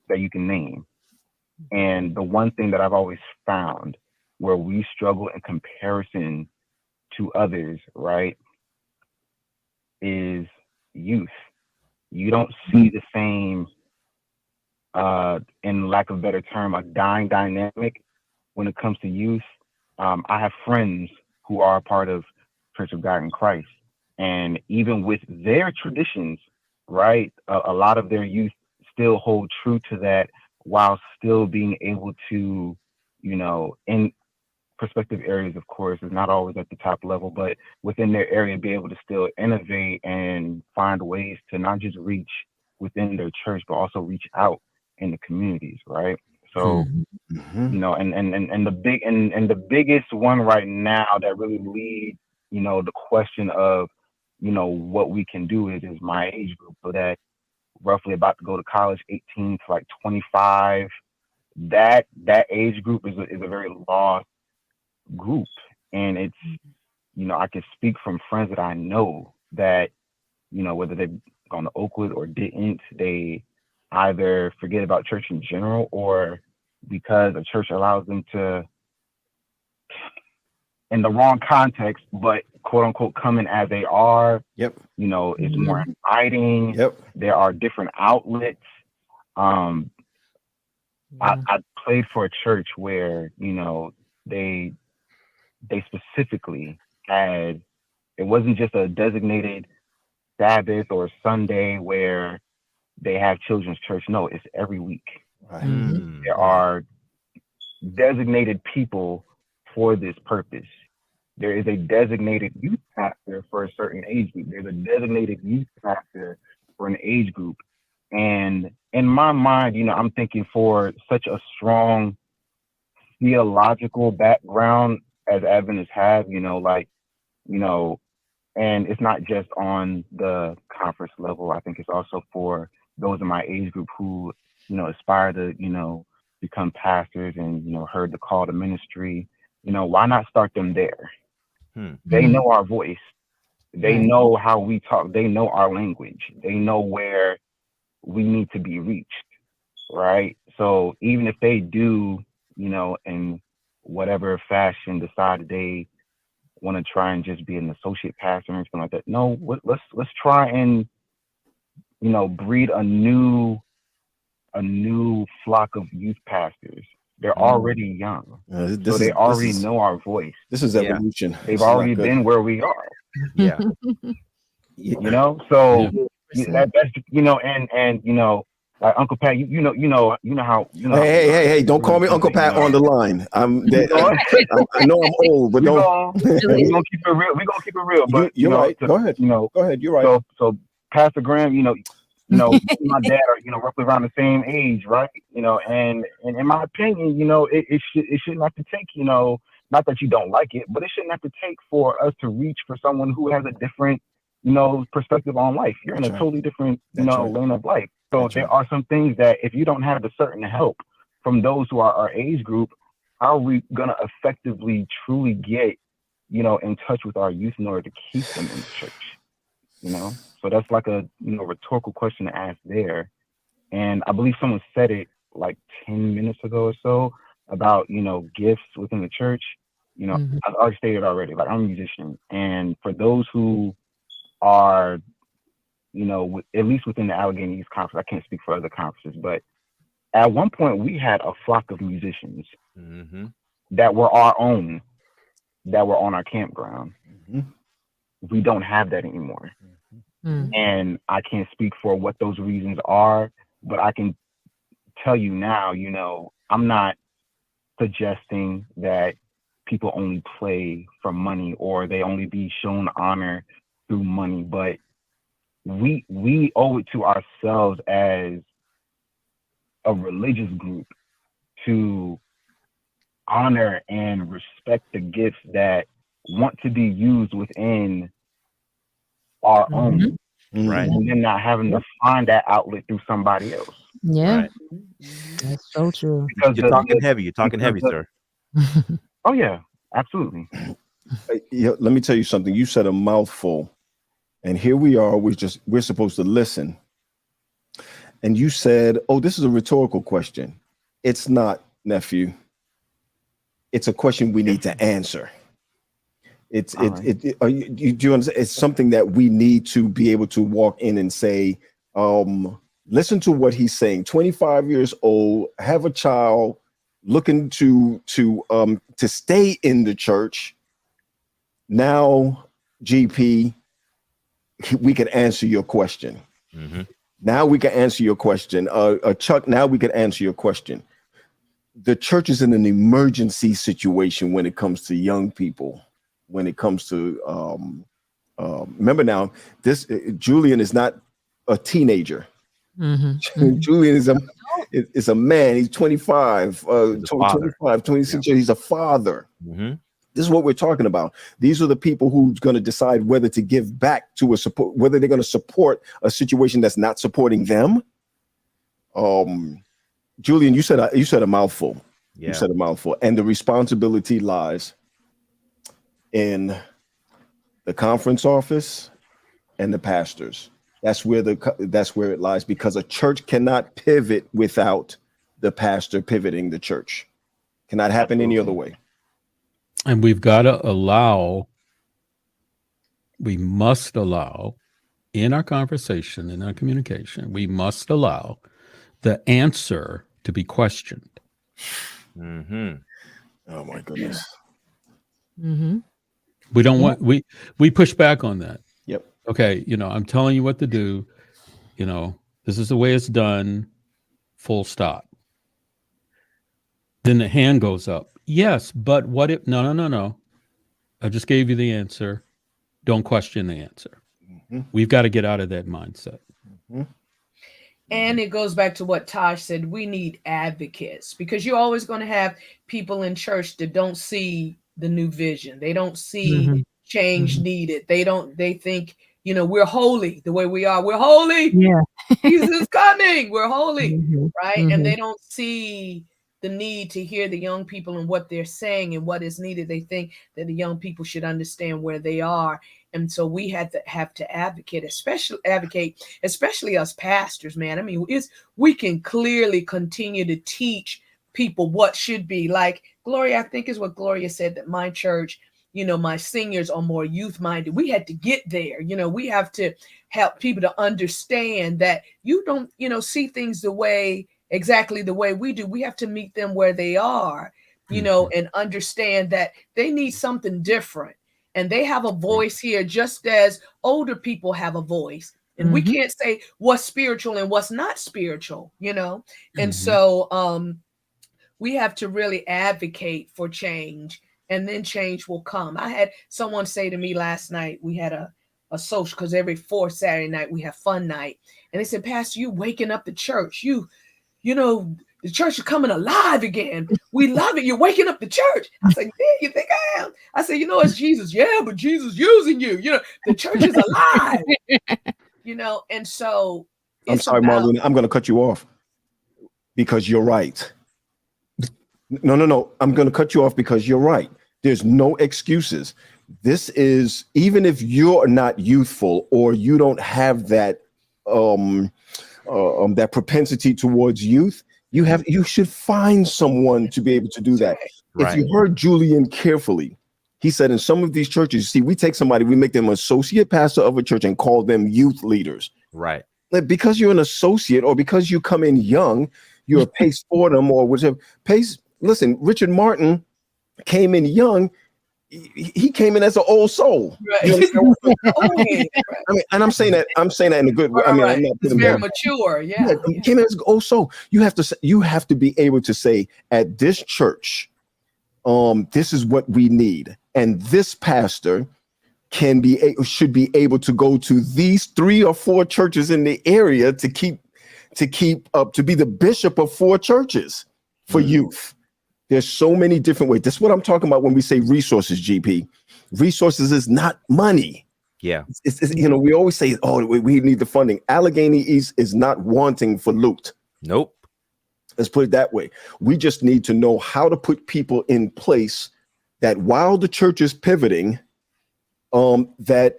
that you can name. And the one thing that I've always found where we struggle in comparison to others, right, is youth. You don't see the same, in lack of a better term, a dying dynamic when it comes to youth. I have friends who are a part of Church of God in Christ. And even with their traditions, right, a lot of their youth still hold true to that while still being able to, you know, in prospective areas, of course, is not always at the top level, but within their area, be able to still innovate and find ways to not just reach within their church, but also reach out in the communities, right? So, you know, and the biggest one right now that really leads, you know, the question of, you know, what we can do is my age group. So that roughly about to go to college, 18 to like 25. That age group is a very lost group, and it's, you know, I can speak from friends that I know that, you know, whether they've gone to Oakwood or didn't, they either forget about church in general or because a church allows them to, in the wrong context, but quote unquote coming as they are. Yep. You know, it's more inviting. Yep. There are different outlets. I played for a church where, you know, they specifically had, it wasn't just a designated Sabbath or Sunday where they have children's church. No, it's every week. Right. There are designated people for this purpose. There is a designated youth pastor for a certain age group. There's a designated youth pastor for an age group. And in my mind, you know, I'm thinking for such a strong theological background as Adventists have, you know, like, you know, and it's not just on the conference level. I think it's also for those in my age group who, you know, aspire to, you know, become pastors and, you know, heard the call to ministry. You know, why not start them there? They know our voice. They know how we talk. They know our language. They know where we need to be reached, right? So even if they do, you know, in whatever fashion decide they want to try and just be an associate pastor or anything like that, no, let's try and, you know, breed a new flock of youth pastors. They're already young, so they already know our voice. This is evolution. They've already been where we are. Yeah. You know, so that's, you know, and you know, like Uncle Pat, you know how, you know. Hey! Don't call me Uncle Pat on the line. I know I'm old, but don't. We're gonna keep it real. We're gonna keep it real. But you're right. Go ahead. You know, go ahead. You're right. So Pastor Graham, you know, my dad are, you know, roughly around the same age, right? You know, and in my opinion, you know, it shouldn't have to take, you know, not that you don't like it, but it shouldn't have to take for us to reach for someone who has a different perspective on life. You're in That's a right. totally different, That's right. lane of life. So That's there right. are some things that if you don't have a certain help from those who are our age group, how are we gonna effectively truly get, in touch with our youth in order to keep them in the church? So that's like a rhetorical question to ask there. And I believe someone said it like 10 minutes ago or so about, gifts within the church. Mhm. I've already stated already, like I'm a musician. And for those who are, at least within the Allegheny East Conference, I can't speak for other conferences, but at one point we had a flock of musicians Mm-hmm. that were our own, that were on our campground. Mhm. We don't have that anymore. Mm. And I can't speak for what those reasons are, but I can tell you now, I'm not suggesting that people only play for money or they only be shown honor through money, but we owe it to ourselves as a religious group to honor and respect the gifts that want to be used within our Mhm. own, Right. and then not having to find that outlet through somebody else. Yeah, Right. that's so true. Because You're talking heavy. You're talking heavy, sir. oh yeah, absolutely. Yeah, let me tell you something. You said a mouthful, and here we are. We're supposed to listen. And you said, "Oh, this is a rhetorical question." It's not, nephew. It's a question we need to answer. It's All it right. it, it do you understand? It's something that we need to be able to walk in and say, listen to what he's saying. 25 years old, have a child, looking to stay in the church. Now, GP, we can answer your question. Mm-hmm. Now we can answer your question. Chuck, now we can answer your question. The church is in an emergency situation when it comes to young people, when it comes to remember now, this Julian is not a teenager. Mhm. Julian is a man. He's 25, He's a father. 25, 26 years. He's a father. Mm-hmm. This is what we're talking about. These are the people who's going to decide whether to give back to a support, whether they're going to support a situation that's not supporting them. Julian, you said a mouthful. You Yeah. said a mouthful, and the responsibility lies in the conference office and the pastors. That's where it lies, because a church cannot pivot without the pastor pivoting the church. Cannot happen any other way. And we must allow in our conversation, in our communication, we must allow the answer to be questioned. Mm-hmm. Oh my goodness. Mhm. We don't Yeah. want, we push back on that. Yep. Okay, I'm telling you what to do. This is the way it's done, full stop. Then the hand goes up. Yes, but what if, no. I just gave you the answer. Don't question the answer. Mm-hmm. We've got to get out of that mindset. Mm-hmm. And it goes back to what Taj said. We need advocates, because you're always going to have people in church that don't see the new vision. They don't see Mhm. change Mhm. needed. They think, we're holy the way we are. We're holy. Yeah. Jesus is coming. We're holy. Mhm. Right. And they Mhm. don't see the need to hear the young people and what they're saying and what is needed. They think that the young people should understand where they are. And so we have to advocate, especially us pastors, man. I mean, we can clearly continue to teach people what should be. Like Gloria, I think is what Gloria said, that my church, my seniors are more youth minded. We had to get there. We have to help people to understand that you don't, see things exactly the way we do. We have to meet them where they are, and understand that they need something different. And they have a voice here, just as older people have a voice. And we Mhm. can't say what's spiritual and what's not spiritual. And Mhm. so we have to really advocate for change, and then change will come. I had someone say to me last night, we had a social, because every fourth Saturday night we have fun night. And they said, Pastor, you waking up the church. You know, The church is coming alive again. We love it. You're waking up the church. I said, yeah, you think I am? I said, it's Jesus. Yeah, but Jesus using you. The church is alive. And so I'm sorry, Marlon. I'm going to cut you off because you're right. No. I'm going to cut you off because you're right. There's no excuses. This is, even if you're not youthful or you don't have that that propensity towards youth, you should find someone to be able to do that. Right. If you heard Julian carefully, he said in some of these churches, see, we take somebody, we make them associate pastor of a church and call them youth leaders. Right. Because you're an associate or because you come in young, you're a pace for them or whatever. Pace. Listen, Richard Martin came in young. He came in as an old soul. Right. I mean, and I'm saying that in a good way. I mean, I'm not it's very mature. Yeah. He came in as an old soul. You have to be able to say, at this church, this is what we need, and this pastor should be able to go to these 3 or 4 churches in the area to keep up, to be the bishop of 4 churches for youth. There's so many different ways. That's what I'm talking about when we say resources, GP. Resources is not money. Yeah. It's we always say, oh, we need the funding. Allegheny East is not wanting for loot. Nope. Let's put it that way. We just need to know how to put people in place that while the church is pivoting, that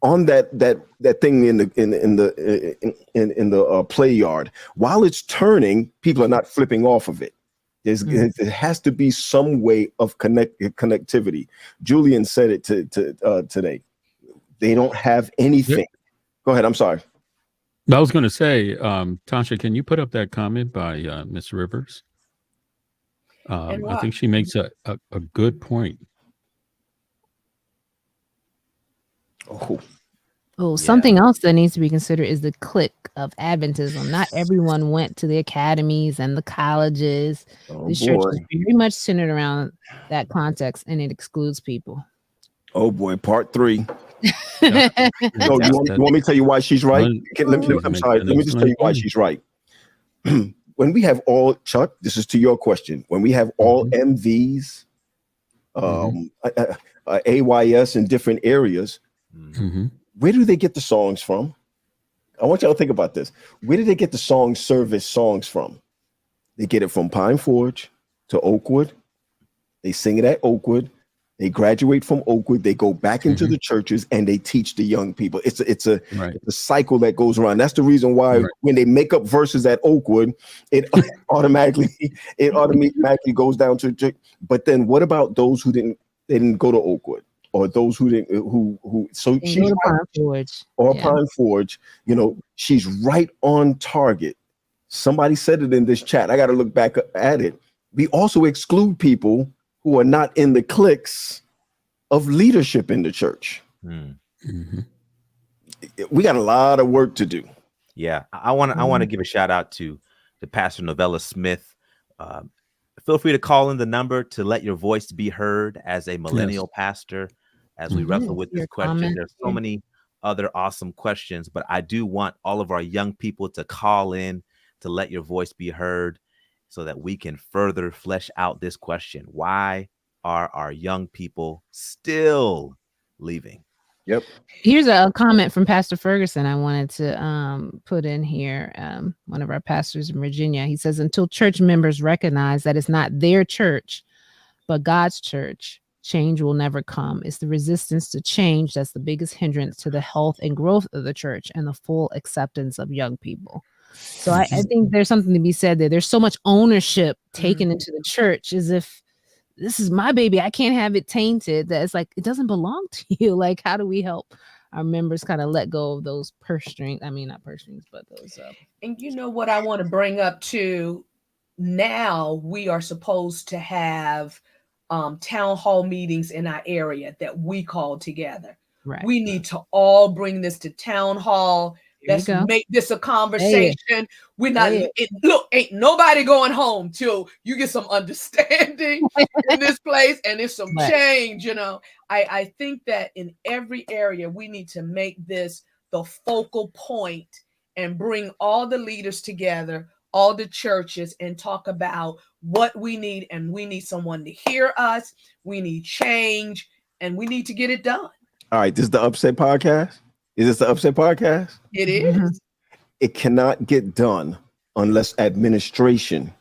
on that thing in the play yard, while it's turning, people are not flipping off of it. There has to be some way of connectivity. Julian said it today. They don't have anything. Yep. Go ahead. I'm sorry. I was going to say, Tasha, can you put up that comment by Miss Rivers? I think she makes a good point. Something else that needs to be considered is the clique of Adventism. Not everyone went to the academies and the colleges. The church is very much centered around that context, and it excludes people. Oh boy, part 3. You want me to tell you why she's right? I'm sorry. Let me just tell you why she's right. When we have all, Chuck, this is to your question. When we have all MVs, AYS in different areas, where do they get the songs from? I want y'all to think about this. Where do they get the service songs from? They get it from Pine Forge to Oakwood. They sing it at Oakwood. They graduate from Oakwood. They go back into the churches and they teach the young people. It's a cycle that goes around. That's the reason why when they make up verses at Oakwood, it automatically goes down to. But then what about those who didn't go to Oakwood? Or those who didn't, who so she's Pine Forge. Pine Forge, she's right on target. Somebody said it in this chat. I got to look back at it. We also exclude people who are not in the cliques of leadership in the church. We got a lot of work to do. Yeah, I want to give a shout out to Pastor Novella Smith. Feel free to call in the number to let your voice be heard as a millennial pastor. As we wrestle with this question, there's so many other awesome questions, but I do want all of our young people to call in to let your voice be heard so that we can further flesh out this question. Why are our young people still leaving? Yep. Here's a comment from Pastor Ferguson I wanted to put in here. One of our pastors in Virginia, he says, until church members recognize that it's not their church, but God's church, change will never come. It's the resistance to change that's the biggest hindrance to the health and growth of the church and the full acceptance of young people. So I think there's something to be said there. There's so much ownership taken into the church as if this is my baby. I can't have it tainted. That it's like, it doesn't belong to you. Like, how do we help our members kind of let go of those purse strings? I mean, not purse strings, but those. And you know what I want to bring up too? Now we are supposed to have town hall meetings in our area that we call together. Right. We need to all bring this to town hall. Let's make this a conversation. We're not look, ain't nobody going home till you get some understanding in this place and there's some change. I think that in every area we need to make this the focal point and bring all the leaders together, all the churches and talk about what we need, and we need someone to hear us. We need change, and we need to get it done. All right, this is the UpSet podcast. Is this the UpSet podcast? It is. It cannot get done unless administration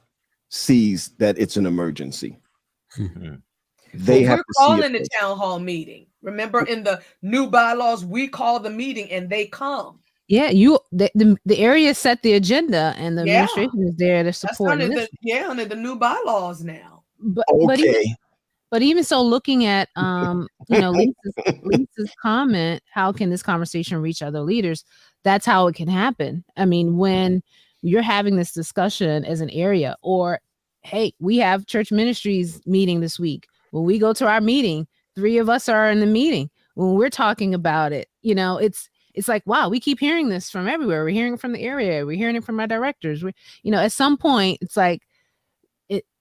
sees that it's an emergency. They have We're to see calling it. the town hall meeting. Remember, in the new bylaws, we call the meeting and they come. Yeah, the area set the agenda, and the administration is there to That's support. under the new bylaws now. But Okay. but even so, looking at Lisa's comment, how can this conversation reach other leaders? That's how it can happen. I mean, when you're having this discussion as an area, or hey, we have church ministries meeting this week. When we go to our meeting, 3 of us are in the meeting. When we're talking about it, it's like, wow, we keep hearing this from everywhere. We're hearing it from the area. We're hearing it from our directors. At some point, it's like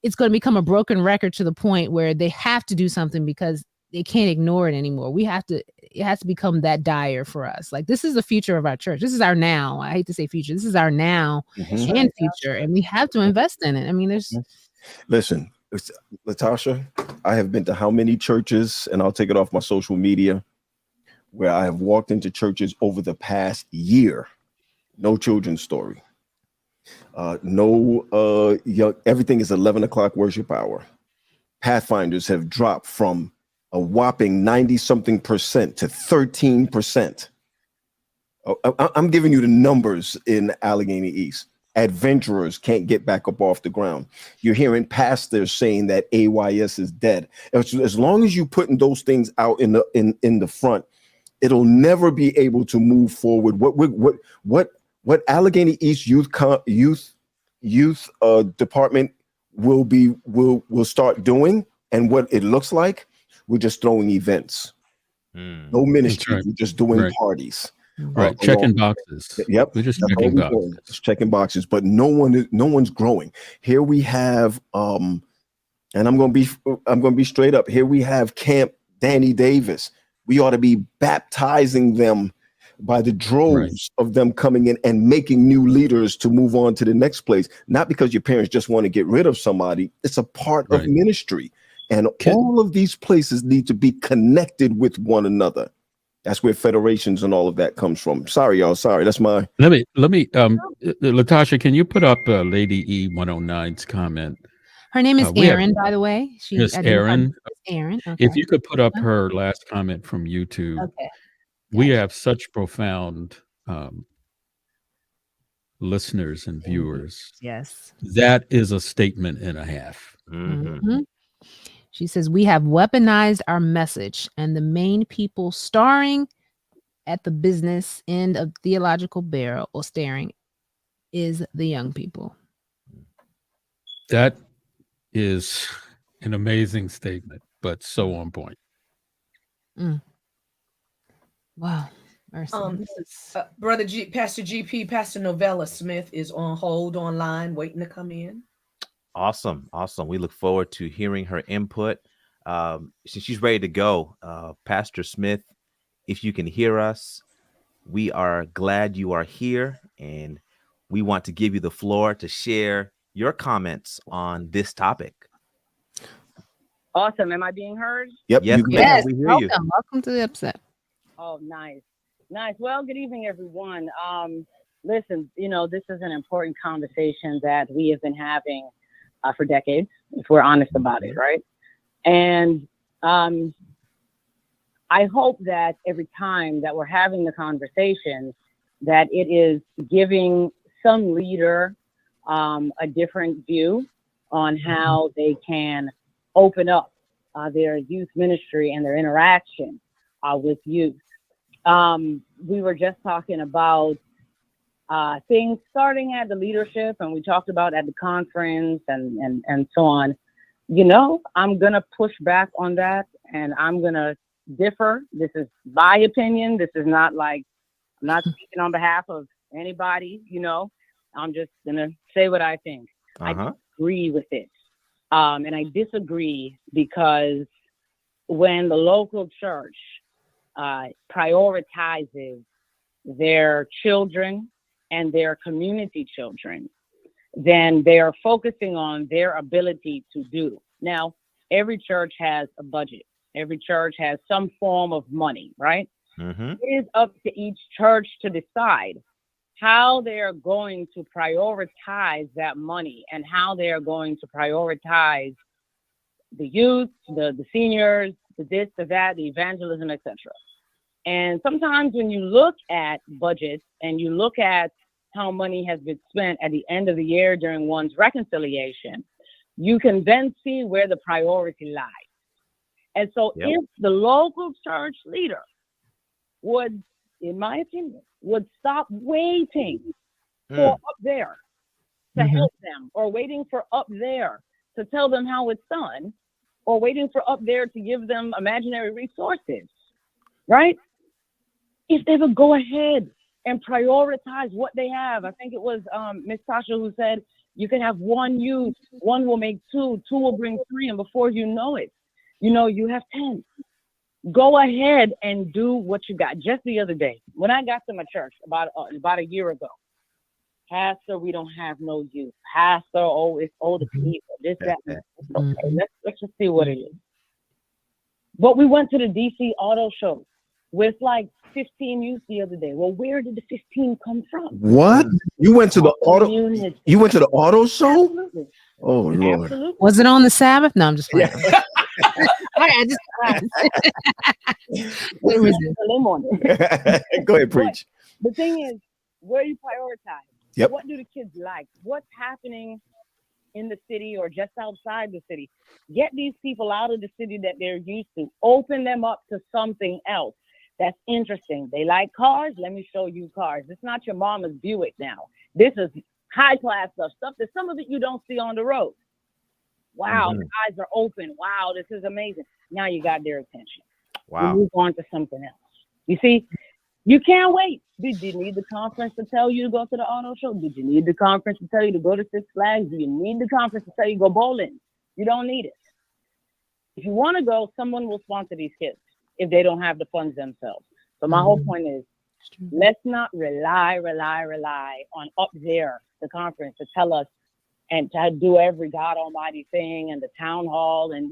it's going to become a broken record to the point where they have to do something because they can't ignore it anymore. It has to become that dire for us. Like, this is the future of our church. This is our now. I hate to say future. This is our now and future. And we have to invest in it. I mean, Listen, Latasha, I have been to how many churches, and I'll take it off my social media, where I have walked into churches over the past year. No children's story. Everything is 11 o'clock worship hour. Pathfinders have dropped from a whopping 90-something% to 13%. I'm giving you the numbers in Allegheny East. Adventurers can't get back up off the ground. You're hearing pastors saying that AYS is dead. As long as you're putting those things out in the front, it'll never be able to move forward. What Allegheny East Youth Department will start doing, and what it looks like, we're just throwing events. No ministry, right. We're just doing parties. Right, checking boxes. Yep, we're just checking boxes. Just checking boxes, but no one's growing. Here we have, and I'm gonna be straight up. Here we have Camp Danny Davis. We ought to be baptizing them by the droves of them coming in and making new leaders to move on to the next place. Not because your parents just want to get rid of somebody. It's a part of ministry, and all of these places need to be connected with one another. That's where federations and all of that comes from. Sorry, y'all. Sorry. That's my. Let me. Latasha, can you put up Lady E 109's comment? Her name is Erin, by the way. Miss Erin. Erin. Okay. If you could put up her last comment from YouTube. Okay. We have such profound listeners and viewers. Yes. That is a statement and a half. Mm-hmm. She says, we have weaponized our message, and the main people starring at the business end of theological barrel or staring is the young people. That is an amazing statement, but so on point. Wow. Brother Pastor GP, Pastor Novella Smith is on hold online, waiting to come in. Awesome. We look forward to hearing her input. She's ready to go. Pastor Smith, if you can hear us, we are glad you are here, and we want to give you the floor to share your comments on this topic. Awesome. Am I being heard? Yep. Yes, we hear you. Welcome to the UpSet. Oh, nice. Well, good evening, everyone. Listen, this is an important conversation that we have been having for decades, if we're honest about it, right? And I hope that every time that we're having the conversation, that it is giving some leader a different view on how they can open up their youth ministry and their interaction with youth. We were just talking about things starting at the leadership, and we talked about at the conference and so on. I'm going to push back on that, and I'm going to differ. This is my opinion. This is not like, I'm not speaking on behalf of anybody, I'm just going to say what I think. I disagree with it. And I disagree because when the local church prioritizes their children and their community children, than they are focusing on their ability to do. Now, every church has a budget. Every church has some form of money, right? Mm-hmm. It is up to each church to decide how they are going to prioritize that money and how they are going to prioritize the youth, the seniors, the this, the that, the evangelism, etc. And sometimes when you look at budgets and you look at how money has been spent at the end of the year during one's reconciliation, you can then see where the priority lies. And so if the local church leader would, in my opinion, would stop waiting for up there to help them, or waiting for up there to tell them how it's done, or waiting for up there to give them imaginary resources, right? If they would go ahead and prioritize what they have. I think it was Miss Tasha who said, you can have one youth, one will make two, two will bring three, and before you know it, you have 10. Go ahead and do what you got. Just the other day, when I got to my church about a year ago, Pastor, we don't have no youth. Pastor, oh, it's older people. This, that, and that. Okay, let's just see what it is. But we went to the DC Auto Show with like 15 youth the other day. Well, where did the 15 come from? What? You went to the auto? Community. You went to the auto show? Absolutely. Oh Lord! Absolutely. Was it on the Sabbath? No, I'm just playing. I just what was it? Go ahead, preach. But the thing is, where you prioritize? Yep. What do the kids like? What's happening in the city or just outside the city? Get these people out of the city that they're used to. Open them up to something else that's interesting. They like cars. Let me show you cars. It's not your mama's Buick now. This is high class stuff that some of it you don't see on the road. Wow, the eyes are open. Wow, this is amazing. Now you got their attention. Wow. You move on to something else. You see, you can't wait. Did you need the conference to tell you to go to the auto show? Did you need the conference to tell you to go to Six Flags? Do you need the conference to tell you to go bowling? You don't need it. If you want to go, someone will sponsor these kids if they don't have the funds themselves. So my whole point is, let's not rely on up there, the conference, to tell us and to do every God Almighty thing and the town hall. And,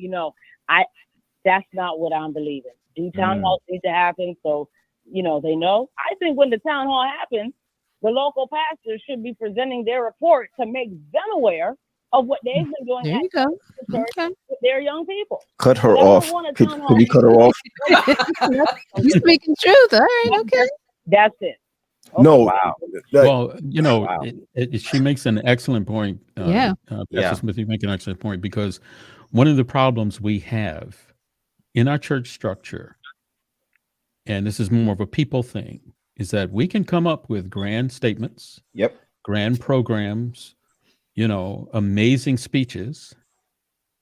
that's not what I'm believing. Do town halls need to happen so, they know? I think when the town hall happens, the local pastors should be presenting their report to make them aware of what they've been doing There you go. Okay. with their young people. Cut her off. Can you cut her off? You're speaking truth. All right. Okay. That's it. Okay. No. Wow. Well, Wow. she makes an excellent point. Pastor Smith, you make an excellent point, because one of the problems we have in our church structure, and this is more of a people thing, is that we can come up with grand statements, grand programs, amazing speeches,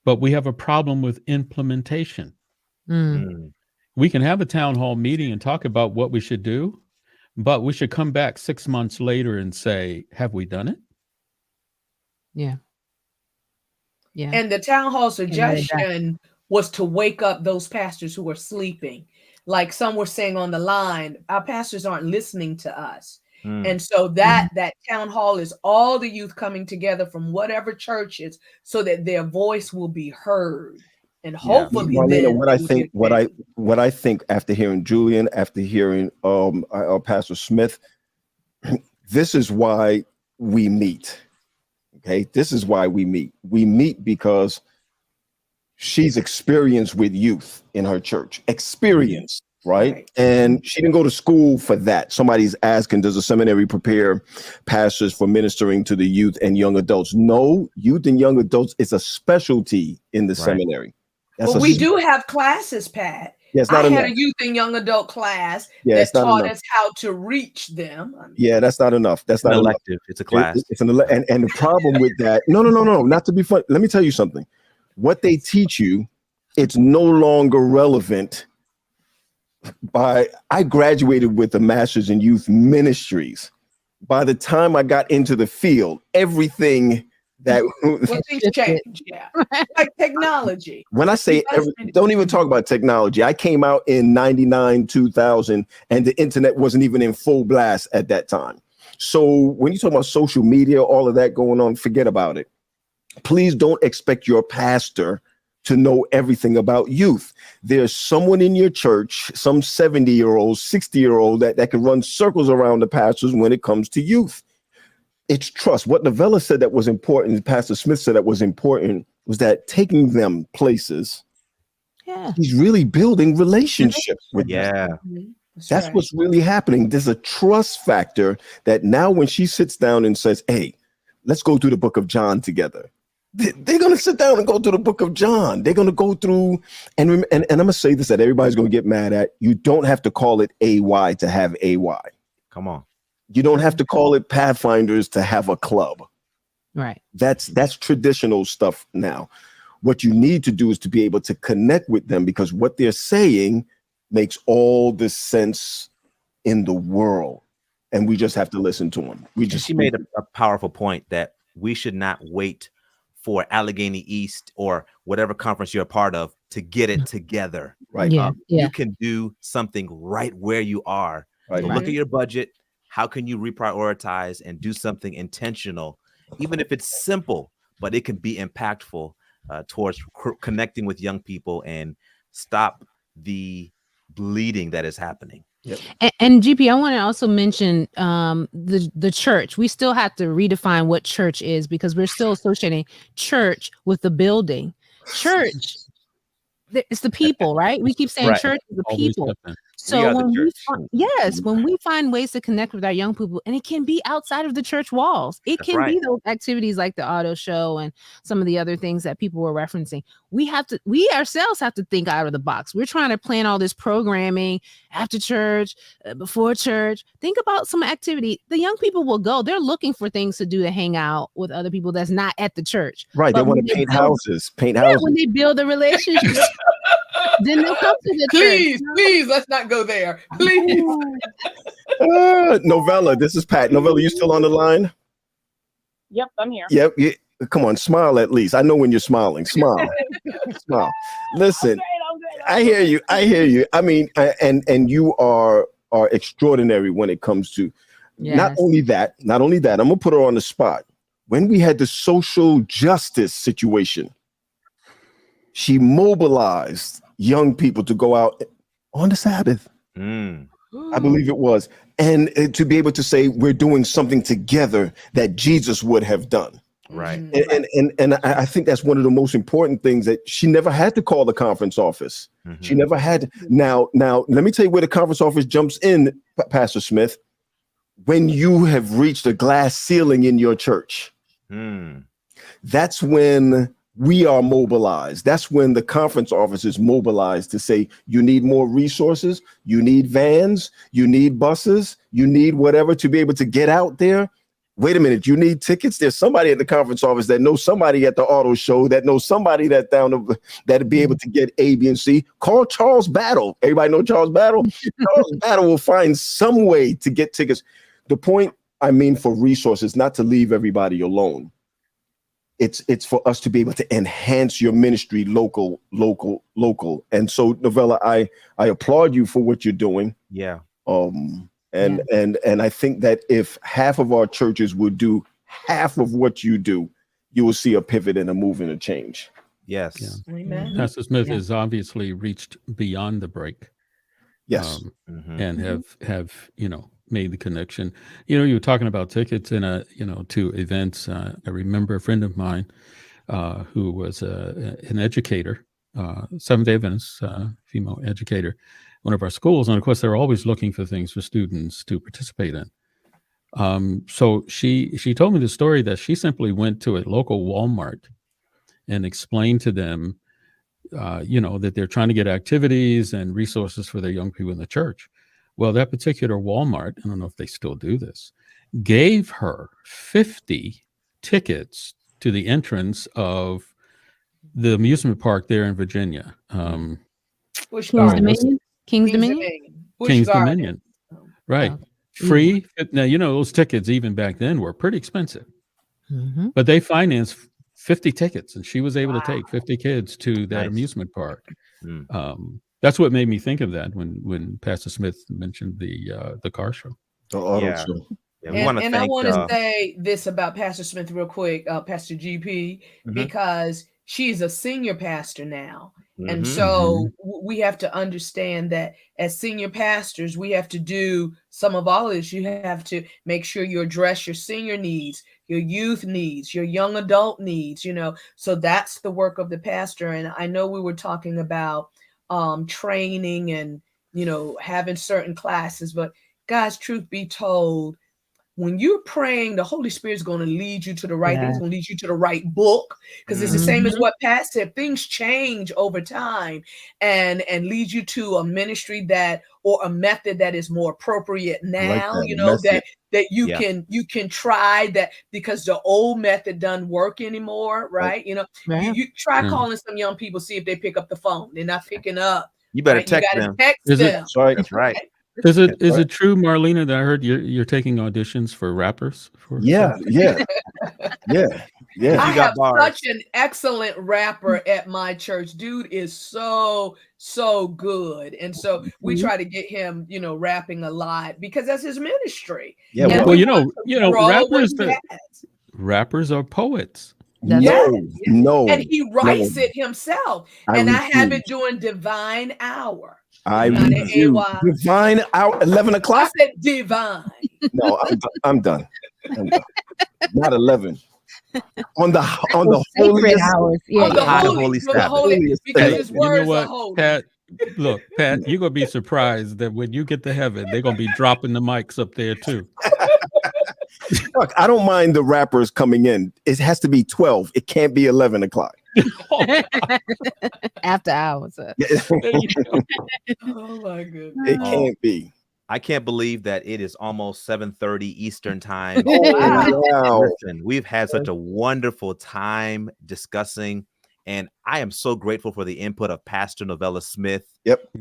but we have a problem with implementation. We can have a town hall meeting and talk about what we should do, but we should come back 6 months later and say, have we done it? Yeah. Yeah. And the town hall suggestion was to wake up those pastors who were sleeping. Like some were saying on the line, our pastors aren't listening to us. And so that town hall is all the youth coming together from whatever churches so that their voice will be heard. And hopefully Marlena, what I think after hearing Julian, after hearing Pastor Smith, this is why we meet. Okay, this is why we meet. We meet because she's experienced with youth in her church. Experience, right? And she didn't go to school for that. Somebody's asking, does a seminary prepare pastors for ministering to the youth and young adults? No, youth and young adults is a specialty in the seminary. But we do have classes, Pat. Yes, I had a youth and young adult class that taught us how to reach them. That's not enough. That's not elective. It's a class. It's an and the problem with that, no, not to be funny. Let me tell you something. What they teach you, it's no longer relevant. I graduated with a master's in youth ministries. By the time I got into the field, everything that things change, like technology. When I say don't even talk about technology. I came out in 99, 2000, and the internet wasn't even in full blast at that time. So when you talk about social media, all of that going on, forget about it. Please don't expect your pastor to know everything about youth. There's someone in your church, some 70-year-old, 60-year-old that can run circles around the pastors when it comes to youth. It's trust. What Novella said that was important, Pastor Smith said that was important, was that taking them places, he's really building relationships with them. That's what's really happening. There's a trust factor that now when she sits down and says, hey, let's go through the book of John together. They're going to sit down and go through the book of John. They're going to go through, and I'm going to say this that everybody's going to get mad at. You don't have to call it AY to have AY. Come on. You don't have to call it Pathfinders to have a club. Right. That's traditional stuff now. What you need to do is to be able to connect with them, because what they're saying makes all the sense in the world. And we just have to listen to them. She made a powerful point that we should not wait for Allegheny East or whatever conference you're a part of to get it together. Right. You can do something right where you are. Right. So look at your budget. How can you reprioritize and do something intentional, even if it's simple, but it can be impactful towards connecting with young people and stop the bleeding that is happening. Yep. And GP, I want to also mention the church. We still have to redefine what church is, because we're still associating church with the building. Church, it's the people, right? We keep saying church is the people. So when we find ways to connect with our young people, and it can be outside of the church walls, it can be those activities like the auto show and some of the other things that people were referencing. We ourselves have to think out of the box. We're trying to plan all this programming after church, before church. Think about some activity. The young people will go. They're looking for things to do to hang out with other people that's not at the church. Right. They want to paint houses. When they build a relationship. Then they'll come to the please, church. Please, let's not go there. Please. Novella, this is Pat. Novella, you still on the line? Yep, I'm here. Yep. Come on, smile at least. I know when you're smiling. Smile. Smile. Listen, I hear you. I mean, and you are extraordinary when it comes to not only that, I'm gonna put her on the spot. When we had the social justice situation, she mobilized young people to go out on the Sabbath. I believe it was. And to be able to say we're doing something together that Jesus would have done. Right. And I think that's one of the most important things, that she never had to call the conference office. She never had. Now, let me tell you where the conference office jumps in, Pastor Smith. When you have reached a glass ceiling in your church, that's when we are mobilized. That's when the conference office is mobilized to say, you need more resources, you need vans, you need buses, you need whatever to be able to get out there. Wait a minute, you need tickets? There's somebody at the conference office that knows somebody at the auto show, that knows somebody that'd be able to get A, B, and C. Call Charles Battle. Everybody know Charles Battle? Charles Battle will find some way to get tickets. The point, I mean, for resources, not to leave everybody alone. It's for us to be able to enhance your ministry local. And so, Novella, I applaud you for what you're doing. Yeah. And I think that if half of our churches would do half of what you do, you will see a pivot and a move and a change. Yes. Yeah. Amen. Pastor Smith has obviously reached beyond the break. Yes. And have made the connection. You were talking about tickets and to events. I remember a friend of mine who was an educator, Seventh-day Adventist female educator, one of our schools, and of course they're always looking for things for students to participate in. So she told me the story that she simply went to a local Walmart and explained to them, that they're trying to get activities and resources for their young people in the church. Well, that particular Walmart, I don't know if they still do this, gave her 50 tickets to the entrance of the amusement park there in Virginia. King's Dominion? King's Dominion. King's Dominion. Right. Free. Now, those tickets even back then were pretty expensive. But they financed 50 tickets, and she was able to take 50 kids to that amusement park. That's what made me think of that when Pastor Smith mentioned the car show. The auto show. Yeah, we want to And I thank. want to say this about Pastor Smith real quick, Pastor GP, because she's a senior pastor now. And so we have to understand that as senior pastors, we have to do some of all this. You have to make sure you address your senior needs, your youth needs, your young adult needs, you know. So that's the work of the pastor. And I know we were talking about training and, you know, having certain classes, but guys, truth be told, when you're praying, the Holy Spirit is going to lead you to the right thing. It's going to lead you to the right book, because it's the same as what Pat said. Things change over time and lead you to a ministry that, or a method that is more appropriate now, like you know, method. that you can try that, because the old method doesn't work anymore, right? You know, you try calling some young people, see if they pick up the phone. They're not picking up. You better right? text You gotta them. text Is them. it- That's right. Is it true, Marlena, that I heard you're taking auditions for rappers? Yeah. I got have bars. such an excellent rapper at my church. Dude is so good. And so we try to get him, you know, rapping a lot, because that's his ministry. Yeah. And Well, we you want know, to grow what rappers he has. rappers are poets. No. And he writes it himself. I have it refuse. during Divine Hour. I Not refuse. AY. Divine out 11 I o'clock. said divine. No, I'm done. Not 11. On the Sacred holiest hours. On the High holy, holy the Sabbath. holy, because Hey, his you know words are what, holy. Pat? Look, Pat, you're gonna be surprised that when you get to heaven, they're gonna be dropping the mics up there too. Look, I don't mind the rappers coming in. It has to be 12. It can't be 11 o'clock. After hours. There you go. Oh my goodness. It can't be. I can't believe that it is almost 7:30 Eastern time. Wow. Listen, we've had such a wonderful time discussing, and I am so grateful for the input of Pastor Novella Smith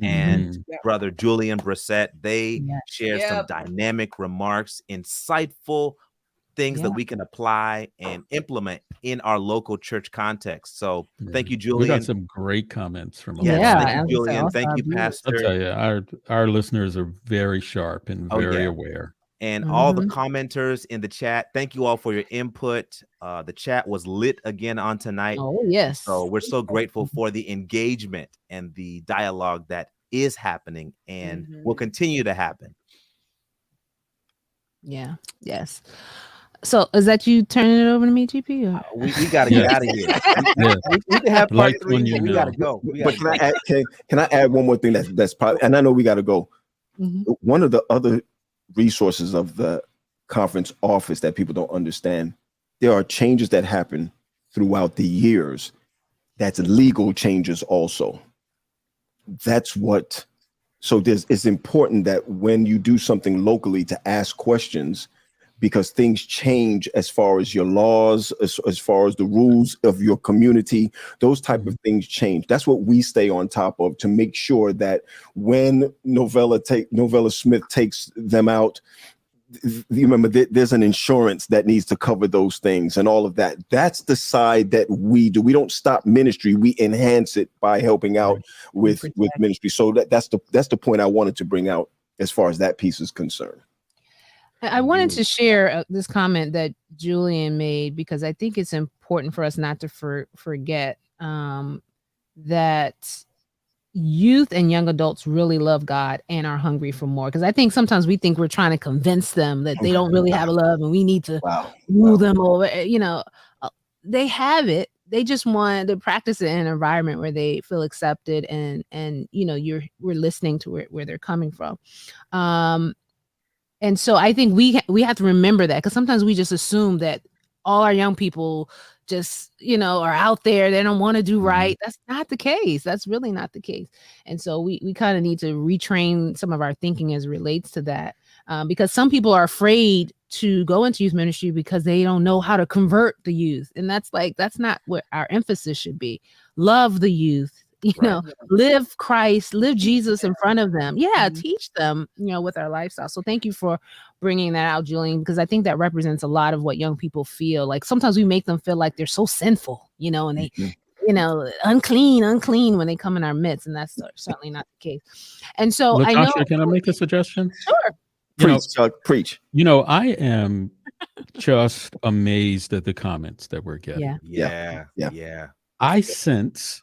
and Brother Julian Brissett. They shared some dynamic remarks, insightful things that we can apply and implement in our local church context. So thank you, Julian. We got some great comments from thank you, Julian. Thank you, Pastor. I'll tell you, our listeners are very sharp and very aware. And all the commenters in the chat, thank you all for your input. The chat was lit again on tonight. Oh, yes. So we're so grateful for the engagement and the dialogue that is happening and will continue to happen. Yeah. Yes. So is that you turning it over to me, GP? Or? We got to get out of here. We can have part 3, but we got to go. But can I add one more thing that's probably, and I know we got to go. One of the other resources of the conference office that people don't understand, there are changes that happen throughout the years. That's legal changes also. So it's important that when you do something locally to ask questions, because things change as far as your laws, as far as the rules of your community, those type of things change. That's what we stay on top of to make sure that when Novella Smith takes them out, you remember there's an insurance that needs to cover those things and all of that. That's the side that we do. We don't stop ministry. We enhance it by helping out with ministry. So that's the point I wanted to bring out as far as that piece is concerned. I wanted to share this comment that Julian made, because I think it's important for us not to forget that youth and young adults really love God and are hungry for more. Because I think sometimes we think we're trying to convince them that they don't really have a love and we need to woo them over. You know, they have it. They just want to practice it in an environment where they feel accepted and you know, we're listening to where they're coming from. And so I think we have to remember that, because sometimes we just assume that all our young people just, you know, are out there. They don't want to do right. That's not the case. That's really not the case. And so we kind of need to retrain some of our thinking as it relates to that, because some people are afraid to go into youth ministry because they don't know how to convert the youth. And that's not what our emphasis should be. Love the youth. You know, live Christ, live Jesus in front of them. Teach them, you know, with our lifestyle. So thank you for bringing that out, Julian, because I think that represents a lot of what young people feel. Like sometimes we make them feel like they're so sinful, you know, and they, you know, unclean when they come in our midst. And that's certainly not the case. And so Latasha, I know. can I make a suggestion? Sure. Preach, Chuck. Preach. I am just amazed at the comments that we're getting. Yeah. I sense,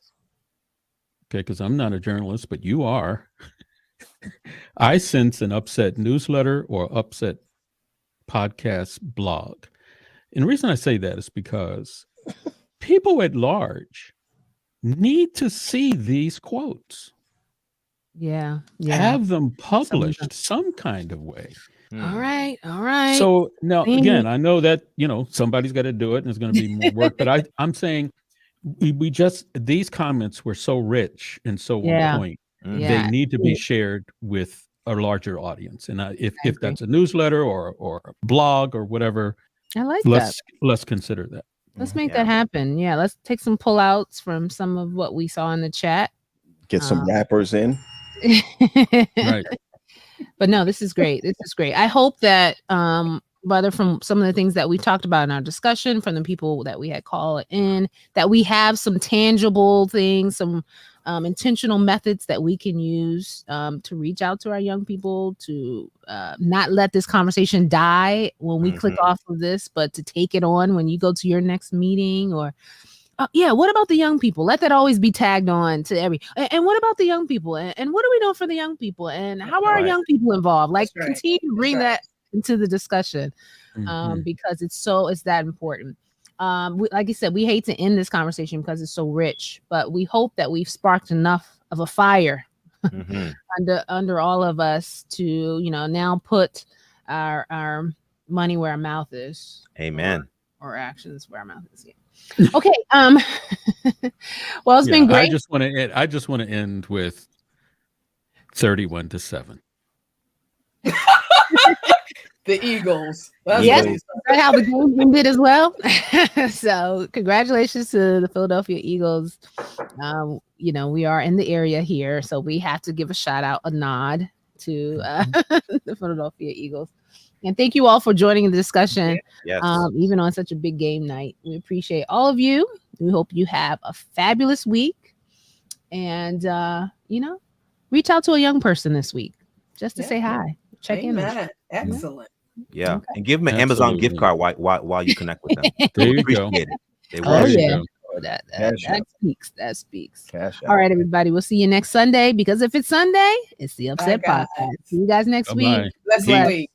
okay, because I'm not a journalist, but you are. I sense an UpSet newsletter or UpSet podcast blog. And the reason I say that is because people at large need to see these quotes. Yeah. Have them published some kind of way. All right. So now, again, I know that, somebody's got to do it and it's going to be more work, but I'm saying we just, these comments were so rich and so on point. They need to be shared with a larger audience. And if that's a newsletter or a blog or whatever, I like let's consider that. Let's make that happen. Yeah. Let's take some pullouts from some of what we saw in the chat. Get some rappers in. Right. But no, this is great. I hope that whether from some of the things that we talked about in our discussion, from the people that we had called in, that we have some tangible things, some intentional methods that we can use to reach out to our young people, to not let this conversation die when we click off of this, but to take it on when you go to your next meeting. Or what about the young people? Let that always be tagged on to and what about the young people? And what are we doing for the young people? And how are our young people involved? Like, continue to bring that into the discussion, because it's that important. Like you said, we hate to end this conversation because it's so rich, but we hope that we've sparked enough of a fire under all of us to, now put our money where our mouth is. Amen. Or actions where our mouth is. Yeah. Okay. Well, it's been great. I just want to end with 31-7. The Eagles. Yes, that's how the game ended as well. So congratulations to the Philadelphia Eagles. We are in the area here, so we have to give a shout out, a nod to the Philadelphia Eagles. And thank you all for joining the discussion, even on such a big game night. We appreciate all of you. We hope you have a fabulous week. And, reach out to a young person this week just to say hi. Check in. Excellent. Yeah. Okay. And give them an Amazon gift card while you connect with them. There you go. It. They That speaks. All right, everybody. We'll see you next Sunday, because if it's Sunday, it's the UpSet podcast. See you guys next week. Blessed week.